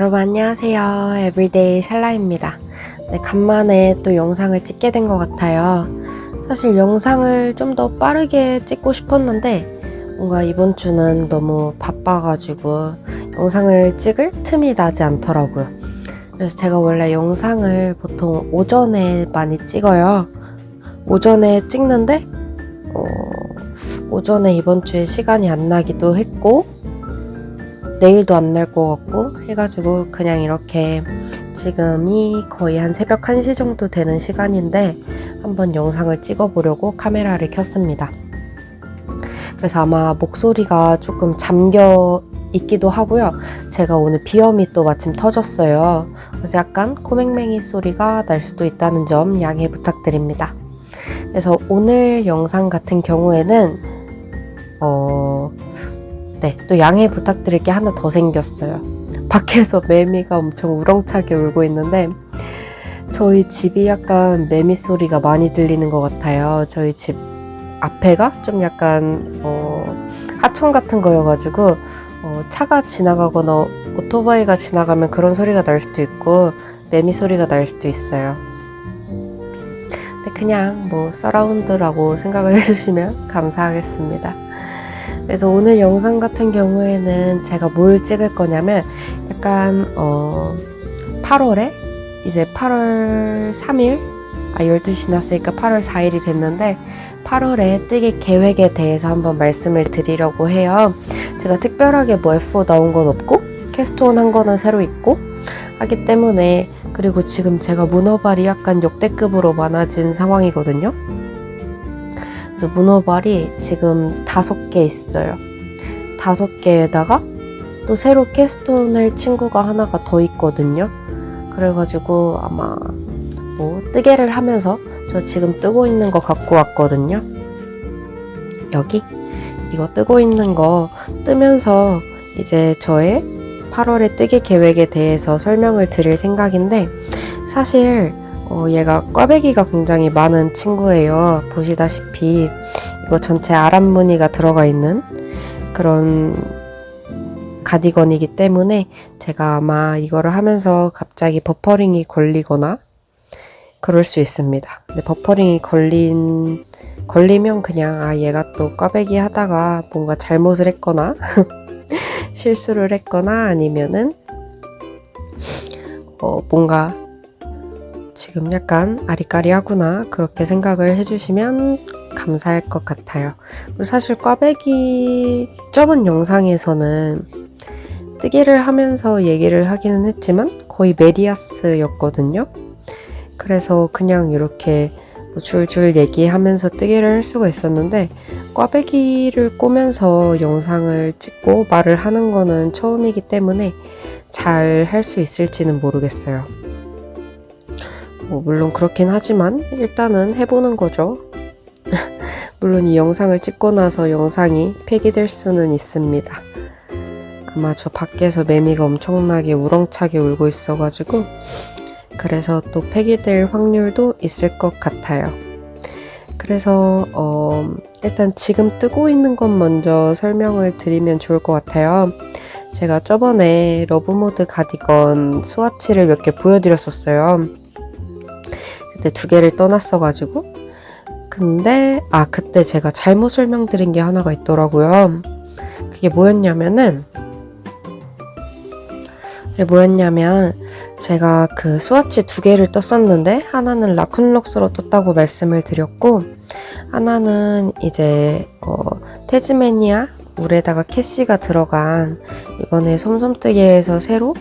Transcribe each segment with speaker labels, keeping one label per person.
Speaker 1: 여러분 안녕하세요. 에브리데이 샬라입니다. 네, 간만에 또 영상을 찍게 된 것 같아요. 사실 영상을 좀 더 빠르게 찍고 싶었는데 뭔가 이번 주는 너무 바빠가지고 영상을 찍을 틈이 나지 않더라고요. 그래서 제가 원래 영상을 보통 오전에 많이 찍어요. 오전에 찍는데 오전에 이번 주에 시간이 안 나기도 했고 내일도 안 날 것 같고 해가지고 그냥 이렇게 지금이 거의 한 새벽 1시 정도 되는 시간인데 한번 영상을 찍어보려고 카메라를 켰습니다. 그래서 아마 목소리가 조금 잠겨 있기도 하고요. 제가 오늘 비염이 또 마침 터졌어요. 그래서 약간 코맹맹이 소리가 날 수도 있다는 점 양해 부탁드립니다. 그래서 오늘 영상 같은 경우에는 또 양해 부탁드릴 게 하나 더 생겼어요. 밖에서 매미가 엄청 우렁차게 울고 있는데 저희 집이 약간 매미 소리가 많이 들리는 것 같아요. 저희 집 앞에가 좀 약간 하천 같은 거여가지고 차가 지나가거나 오토바이가 지나가면 그런 소리가 날 수도 있고 매미 소리가 날 수도 있어요. 근데 그냥 서라운드라고 생각을 해주시면 감사하겠습니다. 그래서 오늘 영상 같은 경우에는 제가 뭘 찍을 거냐면 약간 8월에 이제 8월 3일 12시 지났으니까 8월 4일이 됐는데 8월에 뜨기 계획에 대해서 한번 말씀을 드리려고 해요. 제가 특별하게 F4 나온 건 없고 캐스트온 한 거는 새로 있고 하기 때문에 그리고 지금 제가 문어발이 약간 역대급으로 많아진 상황이거든요. 그래서 문어발이 지금 5개 있어요. 5개에다가 또 새로 캐스트온 할 친구가 하나가 더 있거든요. 그래가지고 아마 뜨개를 하면서 저 지금 뜨고 있는 거 갖고 왔거든요. 여기 이거 뜨고 있는 거 뜨면서 이제 저의 8월의 뜨개 계획에 대해서 설명을 드릴 생각인데 사실 얘가 꽈배기가 굉장히 많은 친구예요. 보시다시피 이거 전체 아랍 무늬가 들어가 있는 그런 가디건이기 때문에 제가 아마 이거를 하면서 갑자기 버퍼링이 걸리거나 그럴 수 있습니다. 근데 버퍼링이 걸리면 그냥 얘가 또 꽈배기 하다가 뭔가 잘못을 했거나 실수를 했거나 아니면은 뭔가 지금 약간 아리까리하구나 그렇게 생각을 해주시면 감사할 것 같아요. 그리고 사실 꽈배기 저번 영상에서는 뜨개를 하면서 얘기를 하기는 했지만 거의 메리아스였거든요. 그래서 그냥 이렇게 줄줄 얘기하면서 뜨개를 할 수가 있었는데 꽈배기를 꼬면서 영상을 찍고 말을 하는 거는 처음이기 때문에 잘 할 수 있을지는 모르겠어요. 물론 그렇긴 하지만 일단은 해보는 거죠. 물론 이 영상을 찍고 나서 영상이 폐기될 수는 있습니다. 아마 저 밖에서 매미가 엄청나게 우렁차게 울고 있어가지고 그래서 또 폐기될 확률도 있을 것 같아요. 그래서 일단 지금 뜨고 있는 것 먼저 설명을 드리면 좋을 것 같아요. 제가 저번에 러브모드 가디건 스와치를 몇 개 보여드렸었어요. 그때 2개를 떠났어가지고 근데 그때 제가 잘못 설명드린 게 하나가 있더라고요. 그게 뭐였냐면 제가 그 스와치 2개를 떴었는데 하나는 라쿤럭스로 떴다고 말씀을 드렸고 하나는 이제 태즈메니아 물에다가 캐시가 들어간 이번에 솜솜뜨개에서 새로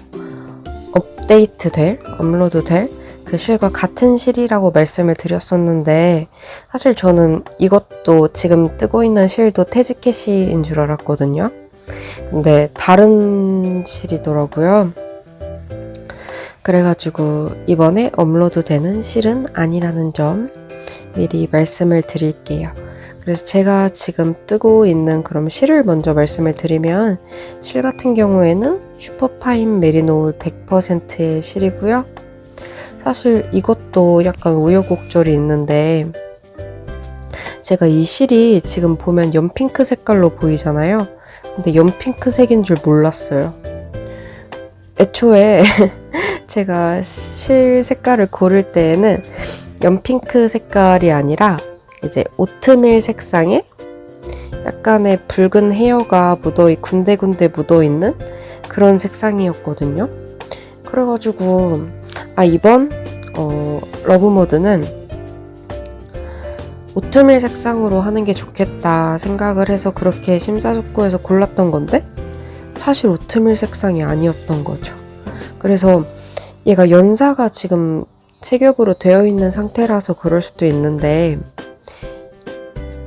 Speaker 1: 업로드될 그 실과 같은 실이라고 말씀을 드렸었는데 사실 저는 이것도 지금 뜨고 있는 실도 태즈캐시인 줄 알았거든요. 근데 다른 실이더라고요. 그래가지고 이번에 업로드되는 실은 아니라는 점 미리 말씀을 드릴게요. 그래서 제가 지금 뜨고 있는 그럼 실을 먼저 말씀을 드리면 실 같은 경우에는 슈퍼파인 메리노울 100%의 실이고요. 사실 이것도 약간 우여곡절이 있는데 제가 이 실이 지금 보면 연핑크 색깔로 보이잖아요. 근데 연핑크색인 줄 몰랐어요. 애초에 제가 실 색깔을 고를 때에는 연핑크 색깔이 아니라 이제 오트밀 색상에 약간의 붉은 헤어가 군데군데 묻어있는 그런 색상이었거든요. 그래가지고 이번 러브모드는 오트밀 색상으로 하는 게 좋겠다 생각을 해서 그렇게 심사숙고해서 골랐던 건데 사실 오트밀 색상이 아니었던 거죠. 그래서 얘가 연사가 지금 세 겹으로 되어 있는 상태라서 그럴 수도 있는데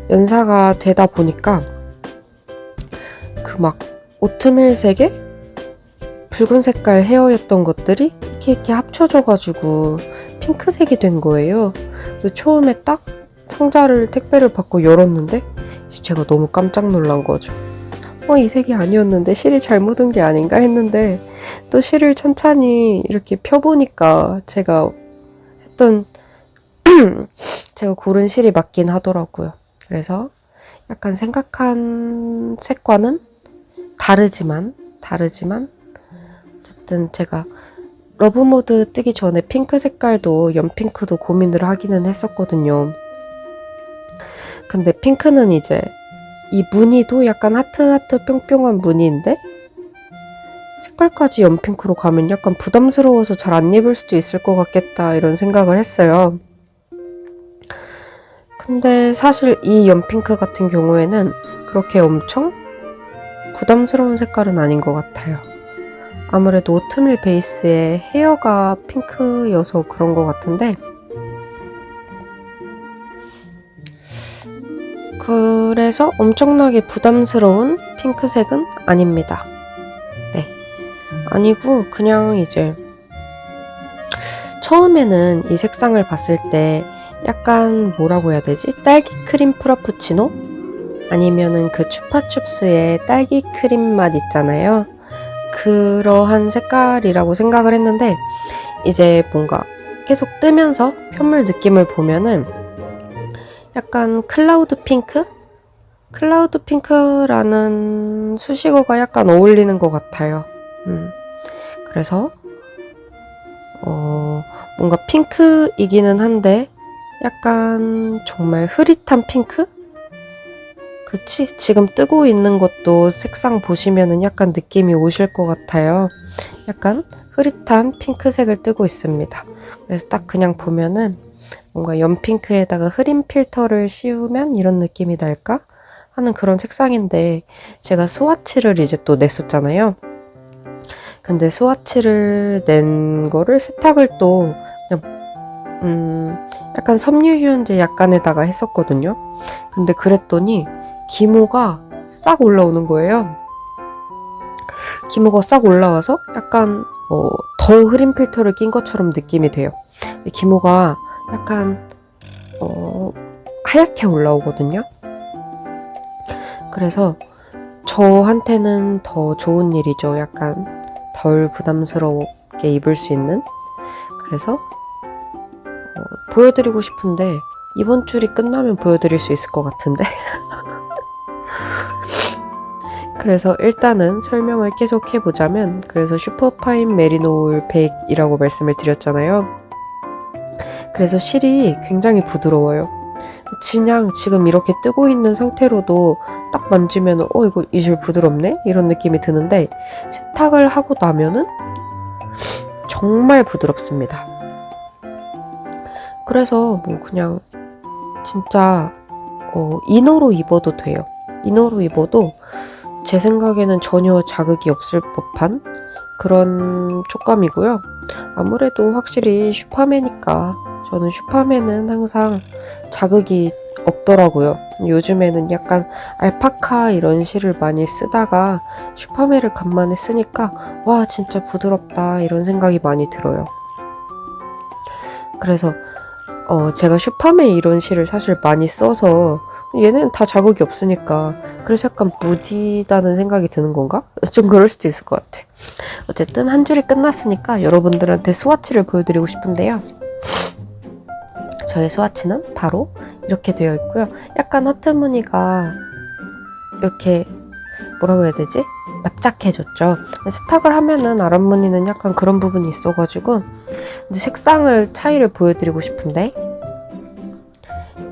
Speaker 1: 연사가 되다 보니까 그 막 오트밀 색에 붉은 색깔 헤어였던 것들이 이렇게 합쳐져가지고 핑크색이 된 거예요. 처음에 딱 택배를 받고 열었는데 제가 너무 깜짝 놀란 거죠. 이 색이 아니었는데 실이 잘 묻은 게 아닌가 했는데 또 실을 천천히 이렇게 펴보니까 제가 고른 실이 맞긴 하더라고요. 그래서 약간 생각한 색과는 다르지만 어쨌든 제가 러브모드 뜨기 전에 핑크 색깔도 연핑크도 고민을 하기는 했었거든요. 근데 핑크는 이제 이 무늬도 약간 하트 뿅뿅한 무늬인데 색깔까지 연핑크로 가면 약간 부담스러워서 잘 안 입을 수도 있을 것 같겠다 이런 생각을 했어요. 근데 사실 이 연핑크 같은 경우에는 그렇게 엄청 부담스러운 색깔은 아닌 것 같아요. 아무래도 오트밀 베이스에 헤어가 핑크여서 그런 것 같은데 그래서 엄청나게 부담스러운 핑크색은 아닙니다. 네. 아니고 그냥 이제 처음에는 이 색상을 봤을 때 약간 뭐라고 해야 되지? 딸기 크림 프라푸치노? 아니면은 그 추파춥스의 딸기 크림 맛 있잖아요. 그러한 색깔이라고 생각을 했는데 이제 뭔가 계속 뜨면서 편물 느낌을 보면은 약간 클라우드 핑크? 클라우드 핑크라는 수식어가 약간 어울리는 것 같아요. 그래서 뭔가 핑크이기는 한데 약간 정말 흐릿한 핑크? 그치? 지금 뜨고 있는 것도 색상 보시면은 약간 느낌이 오실 것 같아요. 약간 흐릿한 핑크색을 뜨고 있습니다. 그래서 딱 그냥 보면은 뭔가 연핑크에다가 흐린 필터를 씌우면 이런 느낌이 날까? 하는 그런 색상인데 제가 스와치를 이제 또 냈었잖아요. 근데 스와치를 낸 거를 세탁을 또 그냥 약간 섬유유연제 약간에다가 했었거든요. 근데 그랬더니 기모가 싹 올라오는 거예요. 기모가 싹 올라와서 약간 더 흐린 필터를 낀 것처럼 느낌이 돼요. 기모가 약간 하얗게 올라오거든요. 그래서 저한테는 더 좋은 일이죠. 약간 덜 부담스럽게 입을 수 있는. 그래서 보여드리고 싶은데 이번 줄이 끝나면 보여드릴 수 있을 것 같은데 그래서 일단은 설명을 계속 해보자면 그래서 슈퍼파인 메리노울 100이라고 말씀을 드렸잖아요. 그래서 실이 굉장히 부드러워요. 그냥 지금 이렇게 뜨고 있는 상태로도 딱 만지면 이거 이 실 부드럽네? 이런 느낌이 드는데 세탁을 하고 나면은 정말 부드럽습니다. 그래서 뭐 그냥 진짜 이너로 입어도 돼요. 이너로 입어도 제 생각에는 전혀 자극이 없을 법한 그런 촉감이고요. 아무래도 확실히 슈파매니까 저는 슈파매는 항상 자극이 없더라고요. 요즘에는 약간 알파카 이런 실을 많이 쓰다가 슈파매를 간만에 쓰니까 와 진짜 부드럽다 이런 생각이 많이 들어요. 그래서 제가 슈파매 이런 실을 사실 많이 써서 얘는 다 자극이 없으니까 그래서 약간 무디다는 생각이 드는 건가? 좀 그럴 수도 있을 것 같아. 어쨌든 한 줄이 끝났으니까 여러분들한테 스와치를 보여드리고 싶은데요. 저의 스와치는 바로 이렇게 되어 있고요. 약간 하트 무늬가 이렇게 뭐라고 해야 되지? 납작해졌죠. 세탁을 하면은 아랫무늬는 약간 그런 부분이 있어가지고 근데 색상을 차이를 보여드리고 싶은데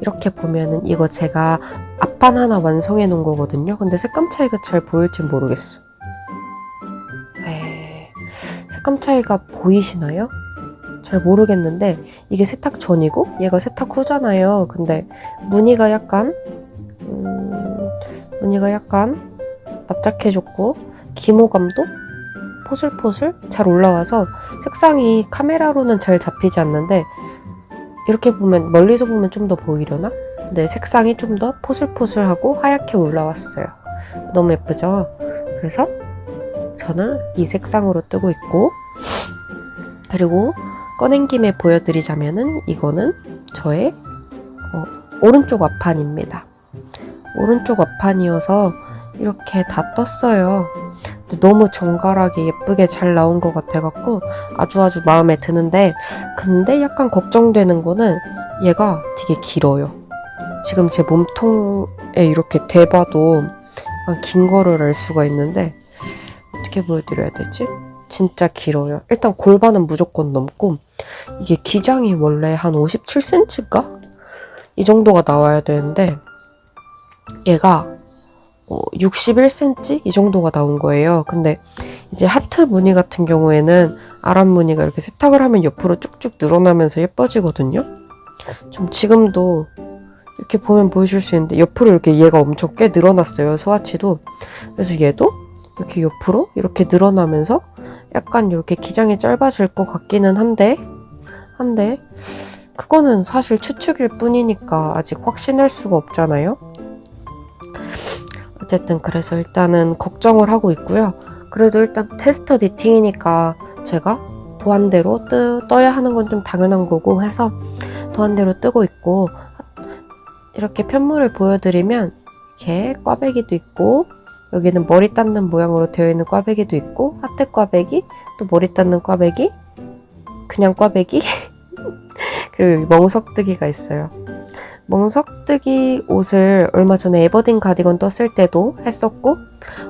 Speaker 1: 이렇게 보면은 이거 제가 앞판 하나 완성해 놓은 거거든요. 근데 색감 차이가 잘 보일지 모르겠어. 색감 차이가 보이시나요? 잘 모르겠는데 이게 세탁 전이고 얘가 세탁 후잖아요. 근데 무늬가 약간 납작해졌고 기모감도 포슬포슬 잘 올라와서 색상이 카메라로는 잘 잡히지 않는데 이렇게 보면 멀리서 보면 좀 더 보이려나? 근데 색상이 좀 더 포슬포슬하고 하얗게 올라왔어요. 너무 예쁘죠? 그래서 저는 이 색상으로 뜨고 있고 그리고 꺼낸 김에 보여드리자면은 이거는 저의 오른쪽 앞판입니다. 오른쪽 앞판이어서 이렇게 다 떴어요. 근데 너무 정갈하게 예쁘게 잘 나온 것 같아갖고 아주 마음에 드는데 근데 약간 걱정되는 거는 얘가 되게 길어요. 지금 제 몸통에 이렇게 대봐도 약간 긴 거를 알 수가 있는데 어떻게 보여드려야 되지? 진짜 길어요. 일단 골반은 무조건 넘고 이게 기장이 원래 한 57cm인가? 이 정도가 나와야 되는데 얘가 61cm? 이 정도가 나온 거예요. 근데 이제 하트 무늬 같은 경우에는 아랫 무늬가 이렇게 세탁을 하면 옆으로 쭉쭉 늘어나면서 예뻐지거든요. 좀 지금도 이렇게 보면 보여줄 수 있는데 옆으로 이렇게 얘가 엄청 꽤 늘어났어요. 스와치도. 그래서 얘도 이렇게 옆으로 이렇게 늘어나면서 약간 이렇게 기장이 짧아질 것 같기는 한데 그거는 사실 추측일 뿐이니까 아직 확신할 수가 없잖아요. 어쨌든 그래서 일단은 걱정을 하고 있고요. 그래도 일단 테스터 니팅이니까 제가 도안대로 떠야 하는 건 좀 당연한 거고 해서 도안대로 뜨고 있고 이렇게 편물을 보여드리면 이렇게 꽈배기도 있고 여기는 머리 닦는 모양으로 되어 있는 꽈배기도 있고 하트 꽈배기, 또 머리 닦는 꽈배기, 그냥 꽈배기 그리고 멍석뜨기가 있어요. 멍석뜨기 옷을 얼마 전에 에버딘 가디건 떴을 때도 했었고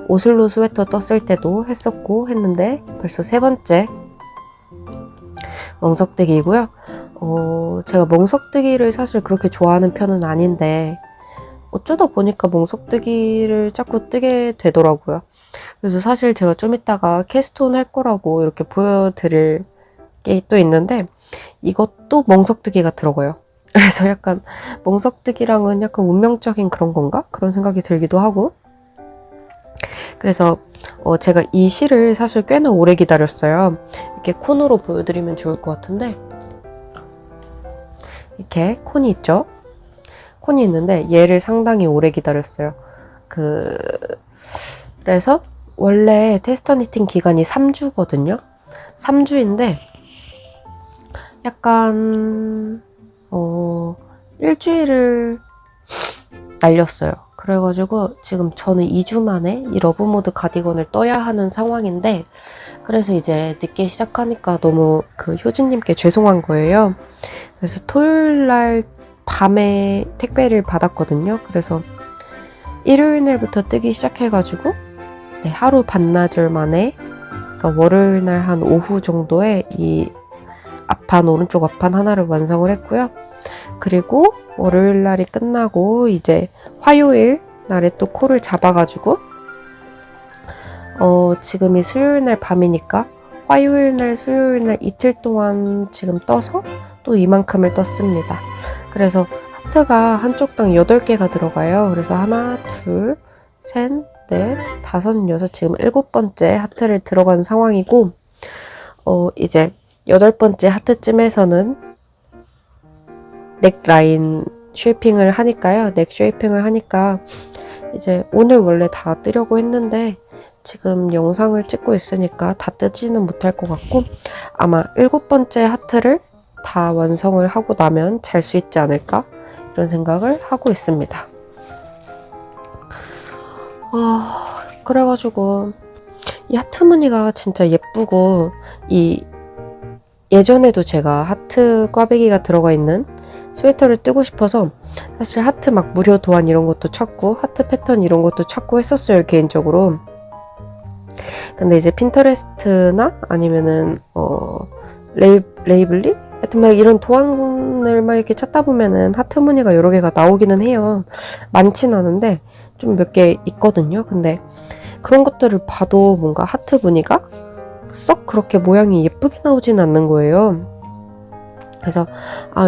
Speaker 1: 오슬로 스웨터 떴을 때도 했었고 했는데 벌써 세 번째 멍석뜨기이고요. 제가 멍석뜨기를 사실 그렇게 좋아하는 편은 아닌데 어쩌다 보니까 멍석뜨기를 자꾸 뜨게 되더라고요. 그래서 사실 제가 좀 이따가 캐스트온 할 거라고 이렇게 보여드릴 게 또 있는데 이것도 멍석뜨기가 들어가요. 그래서 약간 멍석뜨기랑은 약간 운명적인 그런 건가? 그런 생각이 들기도 하고 그래서 제가 이 실을 사실 꽤나 오래 기다렸어요. 이렇게 콘으로 보여드리면 좋을 것 같은데 이렇게 콘이 있죠? 콘이 있는데 얘를 상당히 오래 기다렸어요. 그래서 원래 테스터 니팅 기간이 3주거든요. 3주인데 약간 일주일을 날렸어요. 그래가지고 지금 저는 2주 만에 이 러브모드 가디건을 떠야 하는 상황인데 그래서 이제 늦게 시작하니까 너무 효진님께 죄송한 거예요. 그래서 토요일날 밤에 택배를 받았거든요. 그래서 일요일날부터 뜨기 시작해가지고 네, 하루 반나절 만에 그러니까 월요일날 한 오후 정도에 이 앞판 오른쪽 앞판 하나를 완성을 했고요. 그리고 월요일 날이 끝나고 이제 화요일 날에 또 콜을 잡아가지고 지금이 수요일 날 밤이니까 화요일 날 수요일 날 이틀 동안 지금 떠서 또 이만큼을 떴습니다. 그래서 하트가 한쪽 당 8개가 들어가요. 그래서 하나, 둘, 셋, 넷, 다섯, 여섯 지금 7번째 하트를 들어간 상황이고 이제 8번째 하트쯤에서는 넥 라인 쉐이핑을 하니까요. 넥 쉐이핑을 하니까 이제 오늘 원래 다 뜨려고 했는데 지금 영상을 찍고 있으니까 다 뜨지는 못할 것 같고 아마 7번째 하트를 다 완성을 하고 나면 잘 수 있지 않을까 이런 생각을 하고 있습니다. 그래가지고 이 하트 무늬가 진짜 예쁘고 예전에도 제가 하트 꽈배기가 들어가 있는 스웨터를 뜨고 싶어서 사실 하트 막 무료 도안 이런 것도 찾고 하트 패턴 이런 것도 찾고 했었어요, 개인적으로. 근데 이제 핀터레스트나 아니면은 레이블리? 하여튼 막 이런 도안을 막 이렇게 찾다 보면은 하트 무늬가 여러 개가 나오기는 해요. 많진 않은데 좀 몇 개 있거든요. 근데 그런 것들을 봐도 뭔가 하트 무늬가 썩 그렇게 모양이 예쁘게 나오진 않는 거예요. 그래서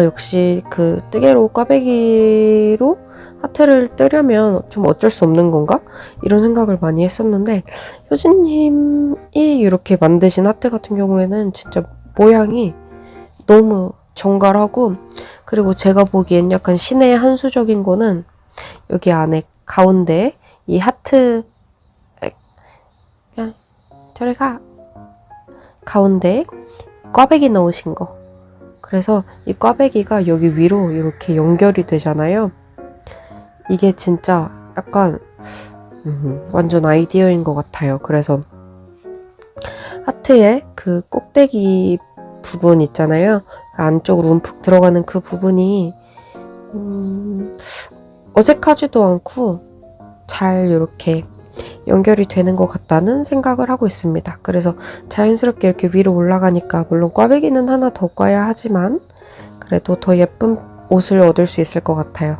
Speaker 1: 역시 그 뜨개로 꽈배기로 하트를 뜨려면 좀 어쩔 수 없는 건가? 이런 생각을 많이 했었는데 효진님이 이렇게 만드신 하트 같은 경우에는 진짜 모양이 너무 정갈하고, 그리고 제가 보기엔 약간 신의 한 수적인 거는 여기 안에 가운데 이 하트 야 저리 가 가운데 꽈배기 넣으신 거. 그래서 이 꽈배기가 여기 위로 이렇게 연결이 되잖아요. 이게 진짜 약간 완전 아이디어인 것 같아요. 그래서 하트의 그 꼭대기 부분 있잖아요. 그 안쪽으로 움푹 들어가는 그 부분이 어색하지도 않고 잘 이렇게 연결이 되는 것 같다는 생각을 하고 있습니다. 그래서 자연스럽게 이렇게 위로 올라가니까 물론 꽈배기는 하나 더 꽈야 하지만 그래도 더 예쁜 옷을 얻을 수 있을 것 같아요.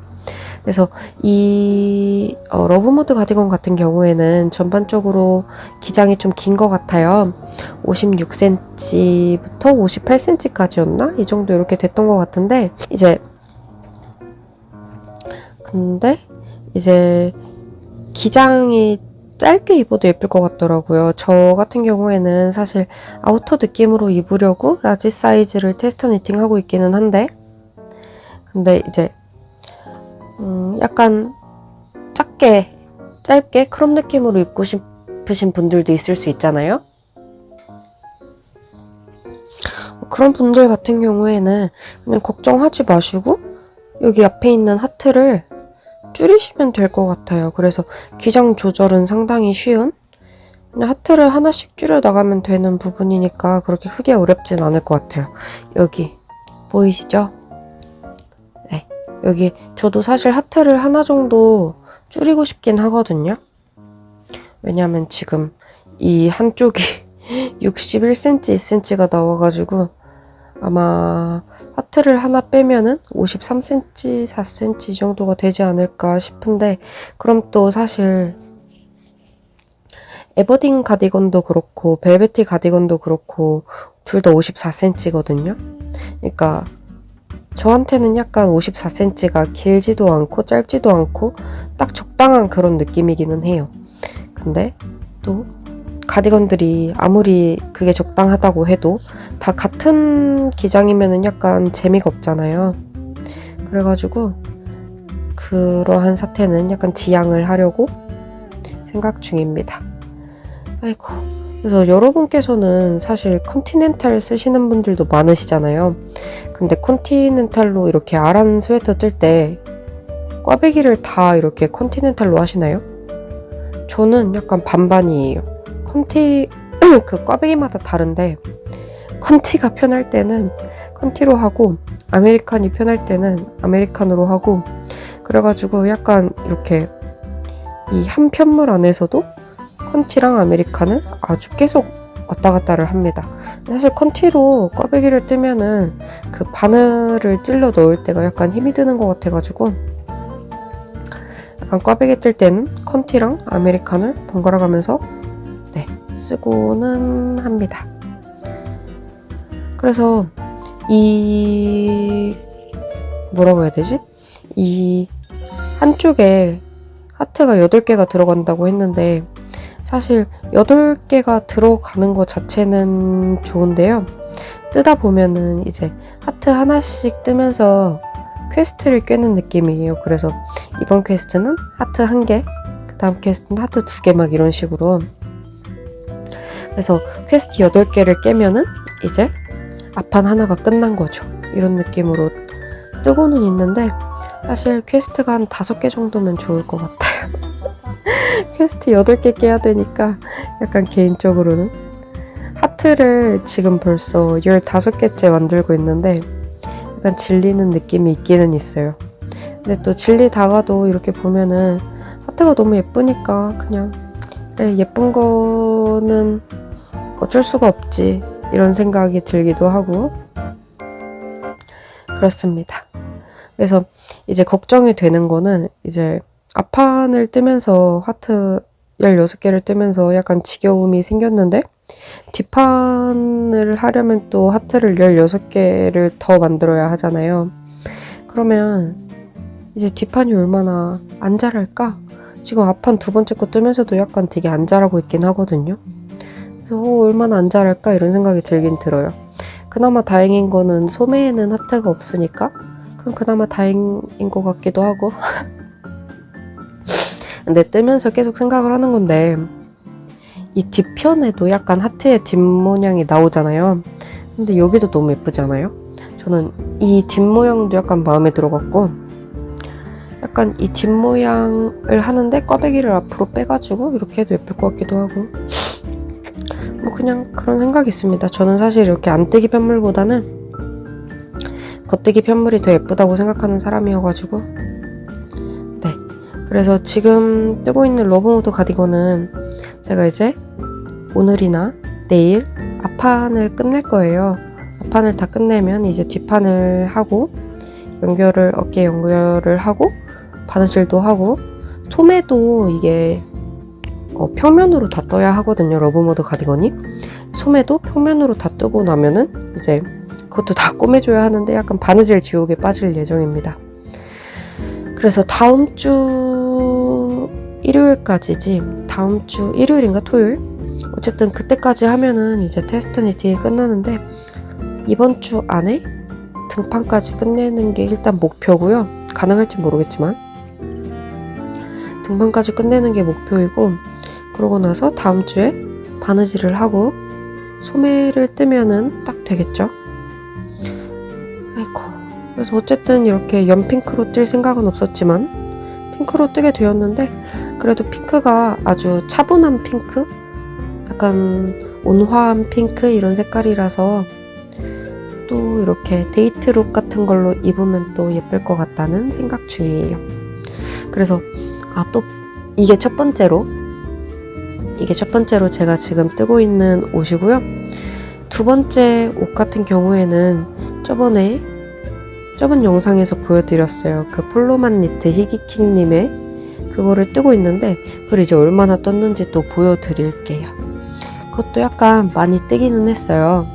Speaker 1: 그래서 이 러브모드 가디건 같은 경우에는 전반적으로 기장이 좀 긴 것 같아요. 56cm부터 58cm까지였나? 이 정도 이렇게 됐던 것 같은데 근데 이제 기장이 짧게 입어도 예쁠 것 같더라고요. 저 같은 경우에는 사실 아우터 느낌으로 입으려고 라지 사이즈를 테스터 니팅하고 있기는 한데, 근데 이제 약간 작게 짧게 크롭 느낌으로 입고 싶으신 분들도 있을 수 있잖아요. 그런 분들 같은 경우에는 그냥 걱정하지 마시고 여기 앞에 있는 하트를 줄이시면 될 것 같아요. 그래서 기장 조절은 상당히 쉬운, 그냥 하트를 하나씩 줄여 나가면 되는 부분이니까 그렇게 크게 어렵진 않을 것 같아요. 여기 보이시죠? 네, 여기 저도 사실 하트를 하나 정도 줄이고 싶긴 하거든요. 왜냐하면 지금 이 한쪽이 61cm, 2cm가 나와가지고 아마 하트를 하나 빼면은 53cm, 4cm 이 정도가 되지 않을까 싶은데, 그럼 또 사실 에버딘 가디건도 그렇고 벨베티 가디건도 그렇고 둘 다 54cm거든요. 그러니까 저한테는 약간 54cm가 길지도 않고 짧지도 않고 딱 적당한 그런 느낌이기는 해요. 근데 또 가디건들이 아무리 그게 적당하다고 해도 다 같은 기장이면은 약간 재미가 없잖아요. 그래가지고 그러한 사태는 약간 지양을 하려고 생각 중입니다. 아이고. 그래서 여러분께서는 사실 컨티넨탈 쓰시는 분들도 많으시잖아요. 근데 컨티넨탈로 이렇게 아란 스웨터 뜰 때 꽈배기를 다 이렇게 컨티넨탈로 하시나요? 저는 약간 반반이에요. 그 꽈배기마다 다른데 컨티가 편할 때는 컨티로 하고 아메리칸이 편할 때는 아메리칸으로 하고, 그래가지고 약간 이렇게 이 한 편물 안에서도 컨티랑 아메리칸을 아주 계속 왔다 갔다를 합니다. 사실 컨티로 꽈배기를 뜨면은 그 바늘을 찔러 넣을 때가 약간 힘이 드는 것 같아가지고 약간 꽈배기 뜰 때는 컨티랑 아메리칸을 번갈아 가면서 쓰고는 합니다. 그래서 이 뭐라고 해야 되지? 이 한쪽에 하트가 8개가 들어간다고 했는데 사실 8개가 들어가는 것 자체는 좋은데요. 뜨다 보면은 이제 하트 하나씩 뜨면서 퀘스트를 꿰는 느낌이에요. 그래서 이번 퀘스트는 하트 1개, 그 다음 퀘스트는 하트 2개 막 이런 식으로. 그래서 퀘스트 8개를 깨면은 이제 앞판 하나가 끝난 거죠. 이런 느낌으로 뜨고는 있는데 사실 퀘스트가 한 5개 정도면 좋을 것 같아요. 퀘스트 8개 깨야 되니까 약간 개인적으로는 하트를 지금 벌써 15개째 만들고 있는데 약간 질리는 느낌이 있기는 있어요. 근데 또 질리다가도 이렇게 보면은 하트가 너무 예쁘니까 그냥 그래, 예쁜 거는 어쩔 수가 없지, 이런 생각이 들기도 하고 그렇습니다. 그래서 이제 걱정이 되는 거는 이제 앞판을 뜨면서 하트 16개를 뜨면서 약간 지겨움이 생겼는데, 뒷판을 하려면 또 하트를 16개를 더 만들어야 하잖아요. 그러면 이제 뒷판이 얼마나 안 자랄까? 지금 앞판 두 번째 거 뜨면서도 약간 되게 안 자라고 있긴 하거든요. 그래서 얼마나 안 자랄까 이런 생각이 들긴 들어요. 그나마 다행인 거는 소매에는 하트가 없으니까 그건 그나마 다행인 것 같기도 하고 근데 뜨면서 계속 생각을 하는 건데, 이 뒤편에도 약간 하트의 뒷모양이 나오잖아요. 근데 여기도 너무 예쁘지 않아요? 저는 이 뒷모양도 약간 마음에 들어갔고, 약간 이 뒷모양을 하는데 꽈배기를 앞으로 빼가지고 이렇게 해도 예쁠 것 같기도 하고, 뭐 그냥 그런 생각이 있습니다. 저는 사실 이렇게 안뜨기 편물보다는 겉뜨기 편물이 더 예쁘다고 생각하는 사람이어가지고, 네. 그래서 지금 뜨고 있는 러브모드 가디건은 제가 이제 오늘이나 내일 앞판을 끝낼 거예요. 앞판을 다 끝내면 이제 뒷판을 하고 어깨 연결을 하고 바느질도 하고, 소매도 이게 평면으로 다 떠야 하거든요. 러브모드 가디건이. 소매도 평면으로 다 뜨고 나면은 이제 그것도 다 꼬매줘야 하는데 약간 바느질 지옥에 빠질 예정입니다. 그래서 다음 주 일요일까지지, 다음 주 일요일인가 토요일? 어쨌든 그때까지 하면은 이제 테스트 니팅이 끝나는데, 이번 주 안에 등판까지 끝내는 게 일단 목표고요. 가능할지 모르겠지만 등판까지 끝내는 게 목표이고, 그러고 나서 다음 주에 바느질을 하고 소매를 뜨면은 딱 되겠죠. 아이고. 그래서 어쨌든 이렇게 연핑크로 뜰 생각은 없었지만 핑크로 뜨게 되었는데, 그래도 핑크가 아주 차분한 핑크? 약간 온화한 핑크 이런 색깔이라서 또 이렇게 데이트룩 같은 걸로 입으면 또 예쁠 것 같다는 생각 중이에요. 그래서 또 이게 첫 번째로 제가 지금 뜨고 있는 옷이고요. 두 번째 옷 같은 경우에는 저번 영상에서 보여드렸어요. 그 폴로만 니트 희귀킹님의 그거를 뜨고 있는데, 그걸 이제 얼마나 떴는지 또 보여드릴게요. 그것도 약간 많이 뜨기는 했어요.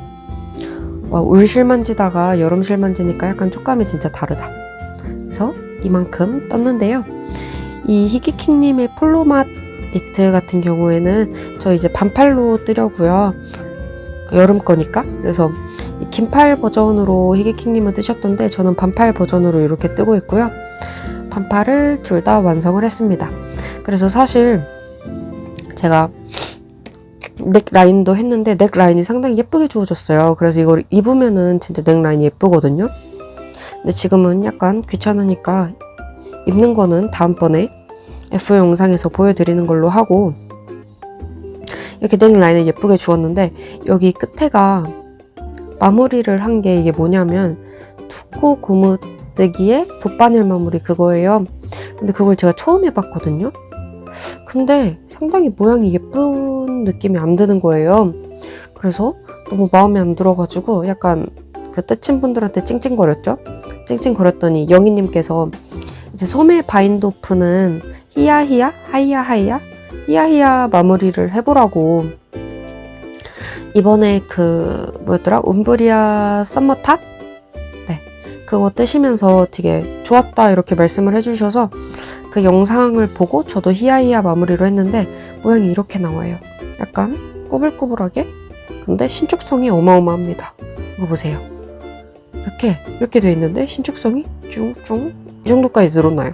Speaker 1: 울 실만지다가 여름 실만지니까 약간 촉감이 진짜 다르다. 그래서 이만큼 떴는데요. 이 희귀킹님의 폴로맛 니트 같은 경우에는 저 이제 반팔로 뜨려고요. 여름 거니까. 그래서 이 긴팔 버전으로 희귀킹님은 뜨셨던데 저는 반팔 버전으로 이렇게 뜨고 있고요. 반팔을 둘 다 완성을 했습니다. 그래서 사실 제가 넥라인도 했는데 넥라인이 상당히 예쁘게 주어졌어요. 그래서 이걸 입으면은 진짜 넥라인이 예쁘거든요. 근데 지금은 약간 귀찮으니까 입는 거는 다음번에 F 영상에서 보여드리는 걸로 하고, 이렇게 넥라인을 예쁘게 주었는데 여기 끝에가 마무리를 한 게 이게 뭐냐면 투코 고무뜨기에 돗바늘 마무리 그거예요. 근데 그걸 제가 처음 해봤거든요. 근데 상당히 모양이 예쁜 느낌이 안 드는 거예요. 그래서 너무 마음에 안 들어가지고 약간 그 뜨친 분들한테 찡찡거렸죠. 찡찡거렸더니 영희님께서 이제 소매 바인드 오프는 히야히야 하이야 히야히야 마무리를 해보라고, 이번에 그 뭐였더라, 움브리아 썸머탑? 네, 그거 뜨시면서 되게 좋았다 이렇게 말씀을 해주셔서 그 영상을 보고 저도 히야히야 마무리로 했는데 모양이 이렇게 나와요. 약간 꾸불꾸불하게. 근데 신축성이 어마어마합니다. 이거 보세요. 이렇게 돼 있는데 신축성이 쭉쭉 이 정도까지 늘어나요.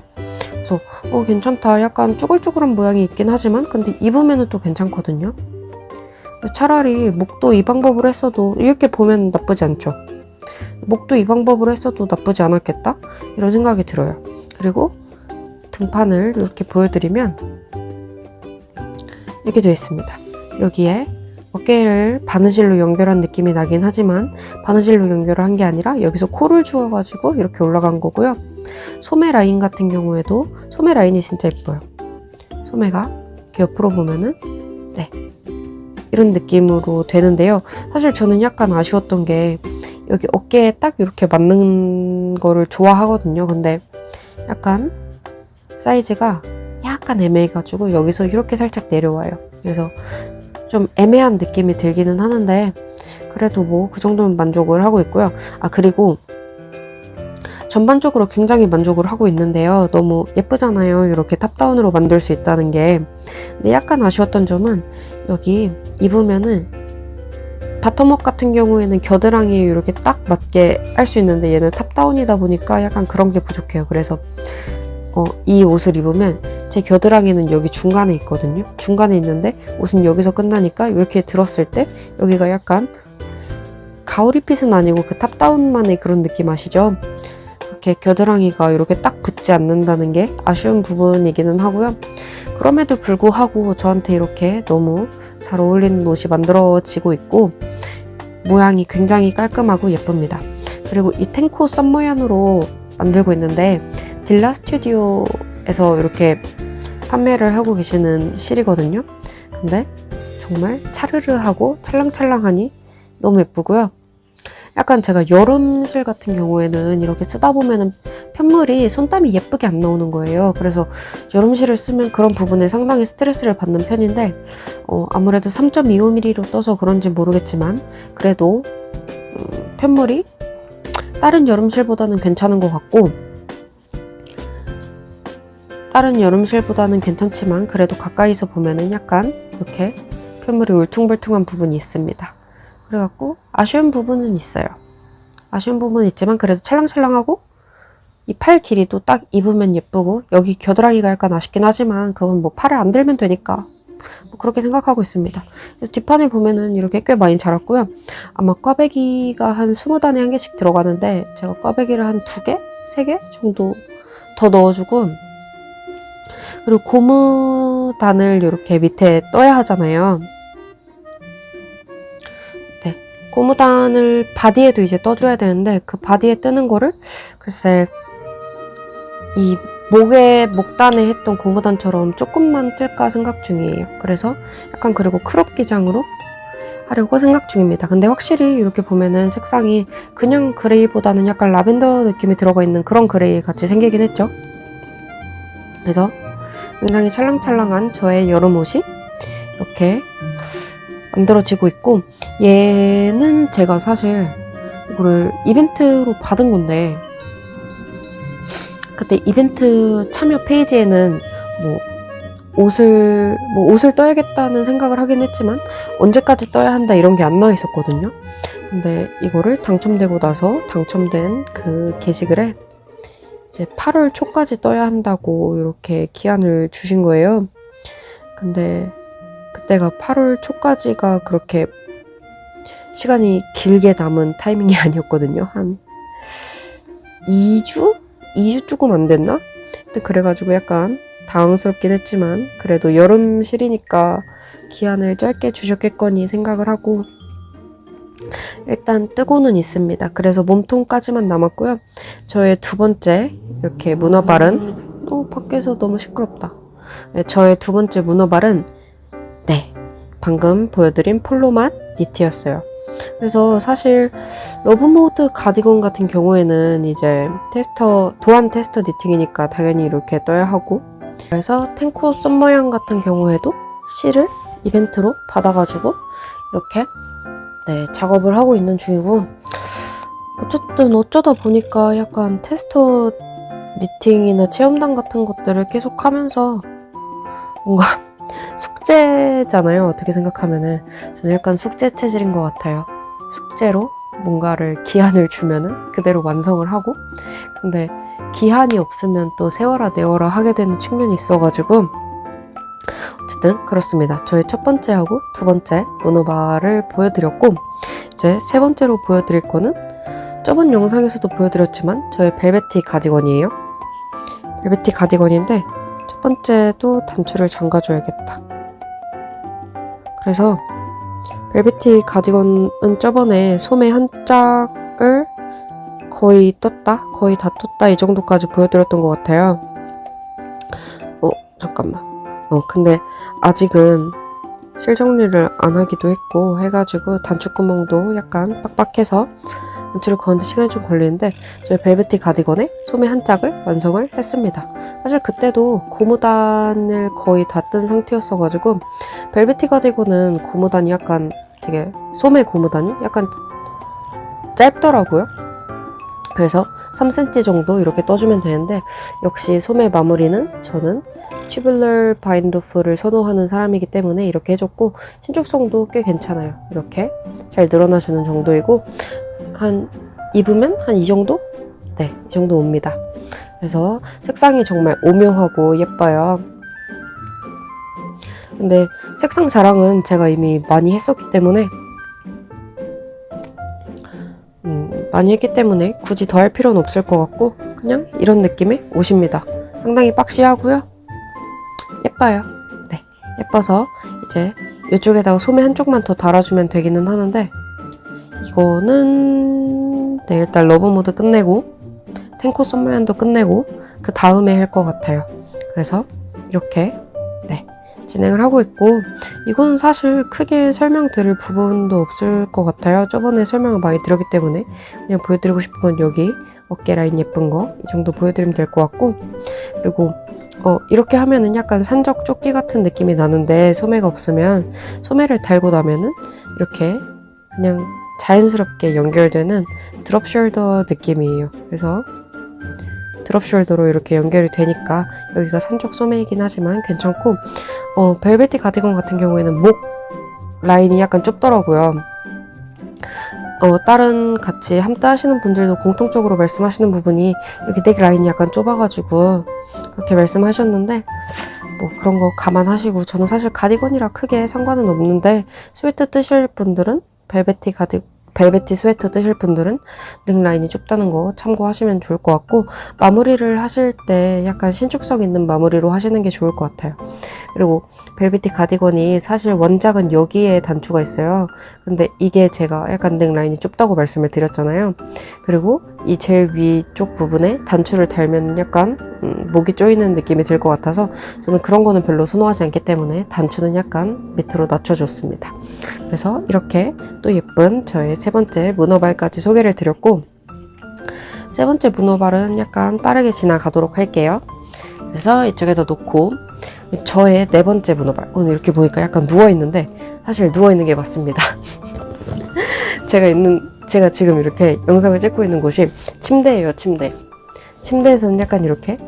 Speaker 1: 그래서 괜찮다. 약간 쭈글쭈글한 모양이 있긴 하지만 근데 입으면은 또 괜찮거든요. 차라리 목도 이 방법으로 했어도, 이렇게 보면 나쁘지 않죠. 목도 이 방법으로 했어도 나쁘지 않았겠다 이런 생각이 들어요. 그리고 등판을 이렇게 보여드리면 이렇게 되어 있습니다. 여기에 어깨를 바느질로 연결한 느낌이 나긴 하지만 바느질로 연결을 한 게 아니라 여기서 코를 주어가지고 이렇게 올라간 거고요. 소매 라인 같은 경우에도 소매 라인이 진짜 예뻐요. 소매가 이렇게 옆으로 보면은 네, 이런 느낌으로 되는데요. 사실 저는 약간 아쉬웠던 게 여기 어깨에 딱 이렇게 맞는 거를 좋아하거든요. 근데 약간 사이즈가 약간 애매해가지고 여기서 이렇게 살짝 내려와요. 그래서 좀 애매한 느낌이 들기는 하는데 그래도 뭐 그 정도면 만족을 하고 있고요. 아, 그리고 전반적으로 굉장히 만족을 하고 있는데요. 너무 예쁘잖아요. 이렇게 탑다운으로 만들 수 있다는 게. 근데 약간 아쉬웠던 점은 여기 입으면은 바텀업 같은 경우에는 겨드랑이에 이렇게 딱 맞게 할 수 있는데 얘는 탑다운이다 보니까 약간 그런 게 부족해요. 그래서 이 옷을 입으면 제 겨드랑이는 여기 중간에 있거든요. 중간에 있는데 옷은 여기서 끝나니까 이렇게 들었을 때 여기가 약간 가오리핏은 아니고 그 탑다운만의 그런 느낌 아시죠? 이렇게 겨드랑이가 이렇게 딱 붙지 않는다는 게 아쉬운 부분이기는 하고요. 그럼에도 불구하고 저한테 이렇게 너무 잘 어울리는 옷이 만들어지고 있고 모양이 굉장히 깔끔하고 예쁩니다. 그리고 이 탱코 썸머얀으로 만들고 있는데 딜라 스튜디오에서 이렇게 판매를 하고 계시는 실이거든요. 근데 정말 차르르하고 찰랑찰랑하니 너무 예쁘고요. 약간 제가 여름실 같은 경우에는 이렇게 쓰다 보면은 편물이 손땀이 예쁘게 안 나오는 거예요. 그래서 여름실을 쓰면 그런 부분에 상당히 스트레스를 받는 편인데 아무래도 3.25mm로 떠서 그런지 모르겠지만 그래도 편물이 다른 여름실보다는 괜찮은 것 같고 다른 여름실보다는 괜찮지만 그래도 가까이서 보면은 약간 이렇게 편물이 울퉁불퉁한 부분이 있습니다. 그래갖고 아쉬운 부분은 있어요. 아쉬운 부분은 있지만 그래도 찰랑찰랑하고 이 팔 길이도 딱 입으면 예쁘고 여기 겨드랑이가 약간 아쉽긴 하지만 그건 뭐 팔을 안 들면 되니까 뭐 그렇게 생각하고 있습니다. 그래서 뒷판을 보면은 이렇게 꽤 많이 자랐고요. 아마 꽈배기가 한 20단에 한 개씩 들어가는데 제가 꽈배기를 한 2개? 3개 정도 더 넣어주고 그리고 고무단을 이렇게 밑에 떠야 하잖아요. 네, 고무단을 바디에도 이제 떠줘야 되는데 그 바디에 뜨는 거를 글쎄 이 목단에 했던 고무단처럼 조금만 뜰까 생각 중이에요. 그래서 약간 그리고 크롭 기장으로 하려고 생각 중입니다. 근데 확실히 이렇게 보면은 색상이 그냥 그레이보다는 약간 라벤더 느낌이 들어가 있는 그런 그레이 같이 생기긴 했죠. 그래서 굉장히 찰랑찰랑한 저의 여름 옷이 이렇게 만들어지고 있고 얘는 제가 사실 이거를 이벤트로 받은 건데 그때 이벤트 참여 페이지에는 옷을 떠야겠다는 생각을 하긴 했지만 언제까지 떠야 한다 이런 게 안 나와 있었거든요. 근데 이거를 당첨되고 나서 당첨된 그 게시글에 이제 8월 초까지 떠야 한다고 이렇게 기한을 주신 거예요. 근데 그때가 8월 초까지가 그렇게 시간이 길게 남은 타이밍이 아니었거든요. 한 2주? 2주 조금 안 됐나? 근데 그래가지고 약간 당황스럽긴 했지만 그래도 여름실이니까 기한을 짧게 주셨겠거니 생각을 하고 일단 뜨고는 있습니다. 그래서 몸통까지만 남았고요. 저의 두 번째 이렇게 문어발은 밖에서 너무 시끄럽다. 네, 저의 두 번째 문어발은 네, 방금 보여드린 폴로맛 니트였어요. 그래서 사실 러브모드 가디건 같은 경우에는 이제 도안 테스터 니팅이니까 당연히 이렇게 떠야 하고 그래서 탱코 썸머양 같은 경우에도 실을 이벤트로 받아가지고 이렇게 네, 작업을 하고 있는 중이고 어쨌든 어쩌다 보니까 약간 테스터 니팅이나 체험단 같은 것들을 계속 하면서 뭔가 숙제잖아요. 어떻게 생각하면은 저는 약간 숙제 체질인 것 같아요. 숙제로 뭔가를 기한을 주면은 그대로 완성을 하고 근데 기한이 없으면 또 세워라 내워라 하게 되는 측면이 있어가지고 어쨌든 그렇습니다. 저의 첫 번째하고 두 번째 문어발을 보여드렸고 이제 세 번째로 보여드릴 거는 저번 영상에서도 보여드렸지만 저의 벨베티 가디건이에요. 벨베티 가디건인데 첫 번째도 단추를 잠가줘야겠다. 그래서 벨베티 가디건은 저번에 소매 한 짝을 거의 떴다? 거의 다 떴다 이 정도까지 보여드렸던 것 같아요. 잠깐만. 근데 아직은 실정리를 안 하기도 했고 해가지고 단추구멍도 약간 빡빡해서 단추를 거는데 시간이 좀 걸리는데 저희 벨베티 가디건에 소매 한 짝을 완성을 했습니다. 사실 그때도 고무단을 거의 다 뜬 상태였어가지고 벨베티 가디건은 고무단이 약간 되게 소매 고무단이 약간 짧더라고요. 그래서 3cm 정도 이렇게 떠주면 되는데 역시 소매 마무리는 저는 튜블러 바인도프를 선호하는 사람이기 때문에 이렇게 해줬고 신축성도 꽤 괜찮아요. 이렇게 잘 늘어나주는 정도이고 한 입으면 한 이 정도? 네, 이 정도 옵니다. 그래서 색상이 정말 오묘하고 예뻐요. 근데 색상 자랑은 제가 이미 많이 했었기 때문에 굳이 더 할 필요는 없을 것 같고 그냥 이런 느낌의 옷입니다. 상당히 박시하고요. 예뻐요. 네, 예뻐서 이제 이쪽에다가 소매 한쪽만 더 달아주면 되기는 하는데 이거는 네, 일단 러브모드 끝내고 탱코 썸머연도 끝내고 그 다음에 할 것 같아요. 그래서 이렇게 네, 진행을 하고 있고 이거는 사실 크게 설명드릴 부분도 없을 것 같아요. 저번에 설명을 많이 드렸기 때문에 그냥 보여드리고 싶은 건 여기 어깨 라인 예쁜 거 이 정도 보여드리면 될 것 같고 그리고 이렇게 하면은 약간 산적 조끼 같은 느낌이 나는데 소매가 없으면 소매를 달고 나면은 이렇게 그냥 자연스럽게 연결되는 드롭 숄더 느낌이에요. 그래서 드롭 숄더로 이렇게 연결이 되니까 여기가 산적 소매이긴 하지만 괜찮고 벨베티 가디건 같은 경우에는 목 라인이 약간 좁더라고요. 다른 같이 함께 하시는 분들도 공통적으로 말씀하시는 부분이 여기 넥 라인이 약간 좁아가지고 그렇게 말씀하셨는데 뭐 그런 거 감안하시고 저는 사실 가디건이라 크게 상관은 없는데 스웨터 뜨실 분들은 벨베티 스웨터 뜨실 분들은 넥 라인이 좁다는 거 참고하시면 좋을 것 같고 마무리를 하실 때 약간 신축성 있는 마무리로 하시는 게 좋을 것 같아요. 그리고 벨베티 가디건이 사실 원작은 여기에 단추가 있어요. 근데 이게 제가 약간 넥 라인이 좁다고 말씀을 드렸잖아요. 그리고 이 제일 위쪽 부분에 단추를 달면 약간 목이 조이는 느낌이 들 것 같아서 저는 그런 거는 별로 선호하지 않기 때문에 단추는 약간 밑으로 낮춰줬습니다. 그래서 이렇게 또 예쁜 저의 세 번째 문어발까지 소개를 드렸고 세 번째 문어발은 약간 빠르게 지나가도록 할게요. 그래서 이쪽에다 놓고 저의 네 번째 문어발 오늘 이렇게 보니까 약간 누워있는데 사실 누워있는 게 맞습니다. 제가 지금 이렇게 영상을 찍고 있는 곳이 침대예요. 침대에서는 약간 이렇게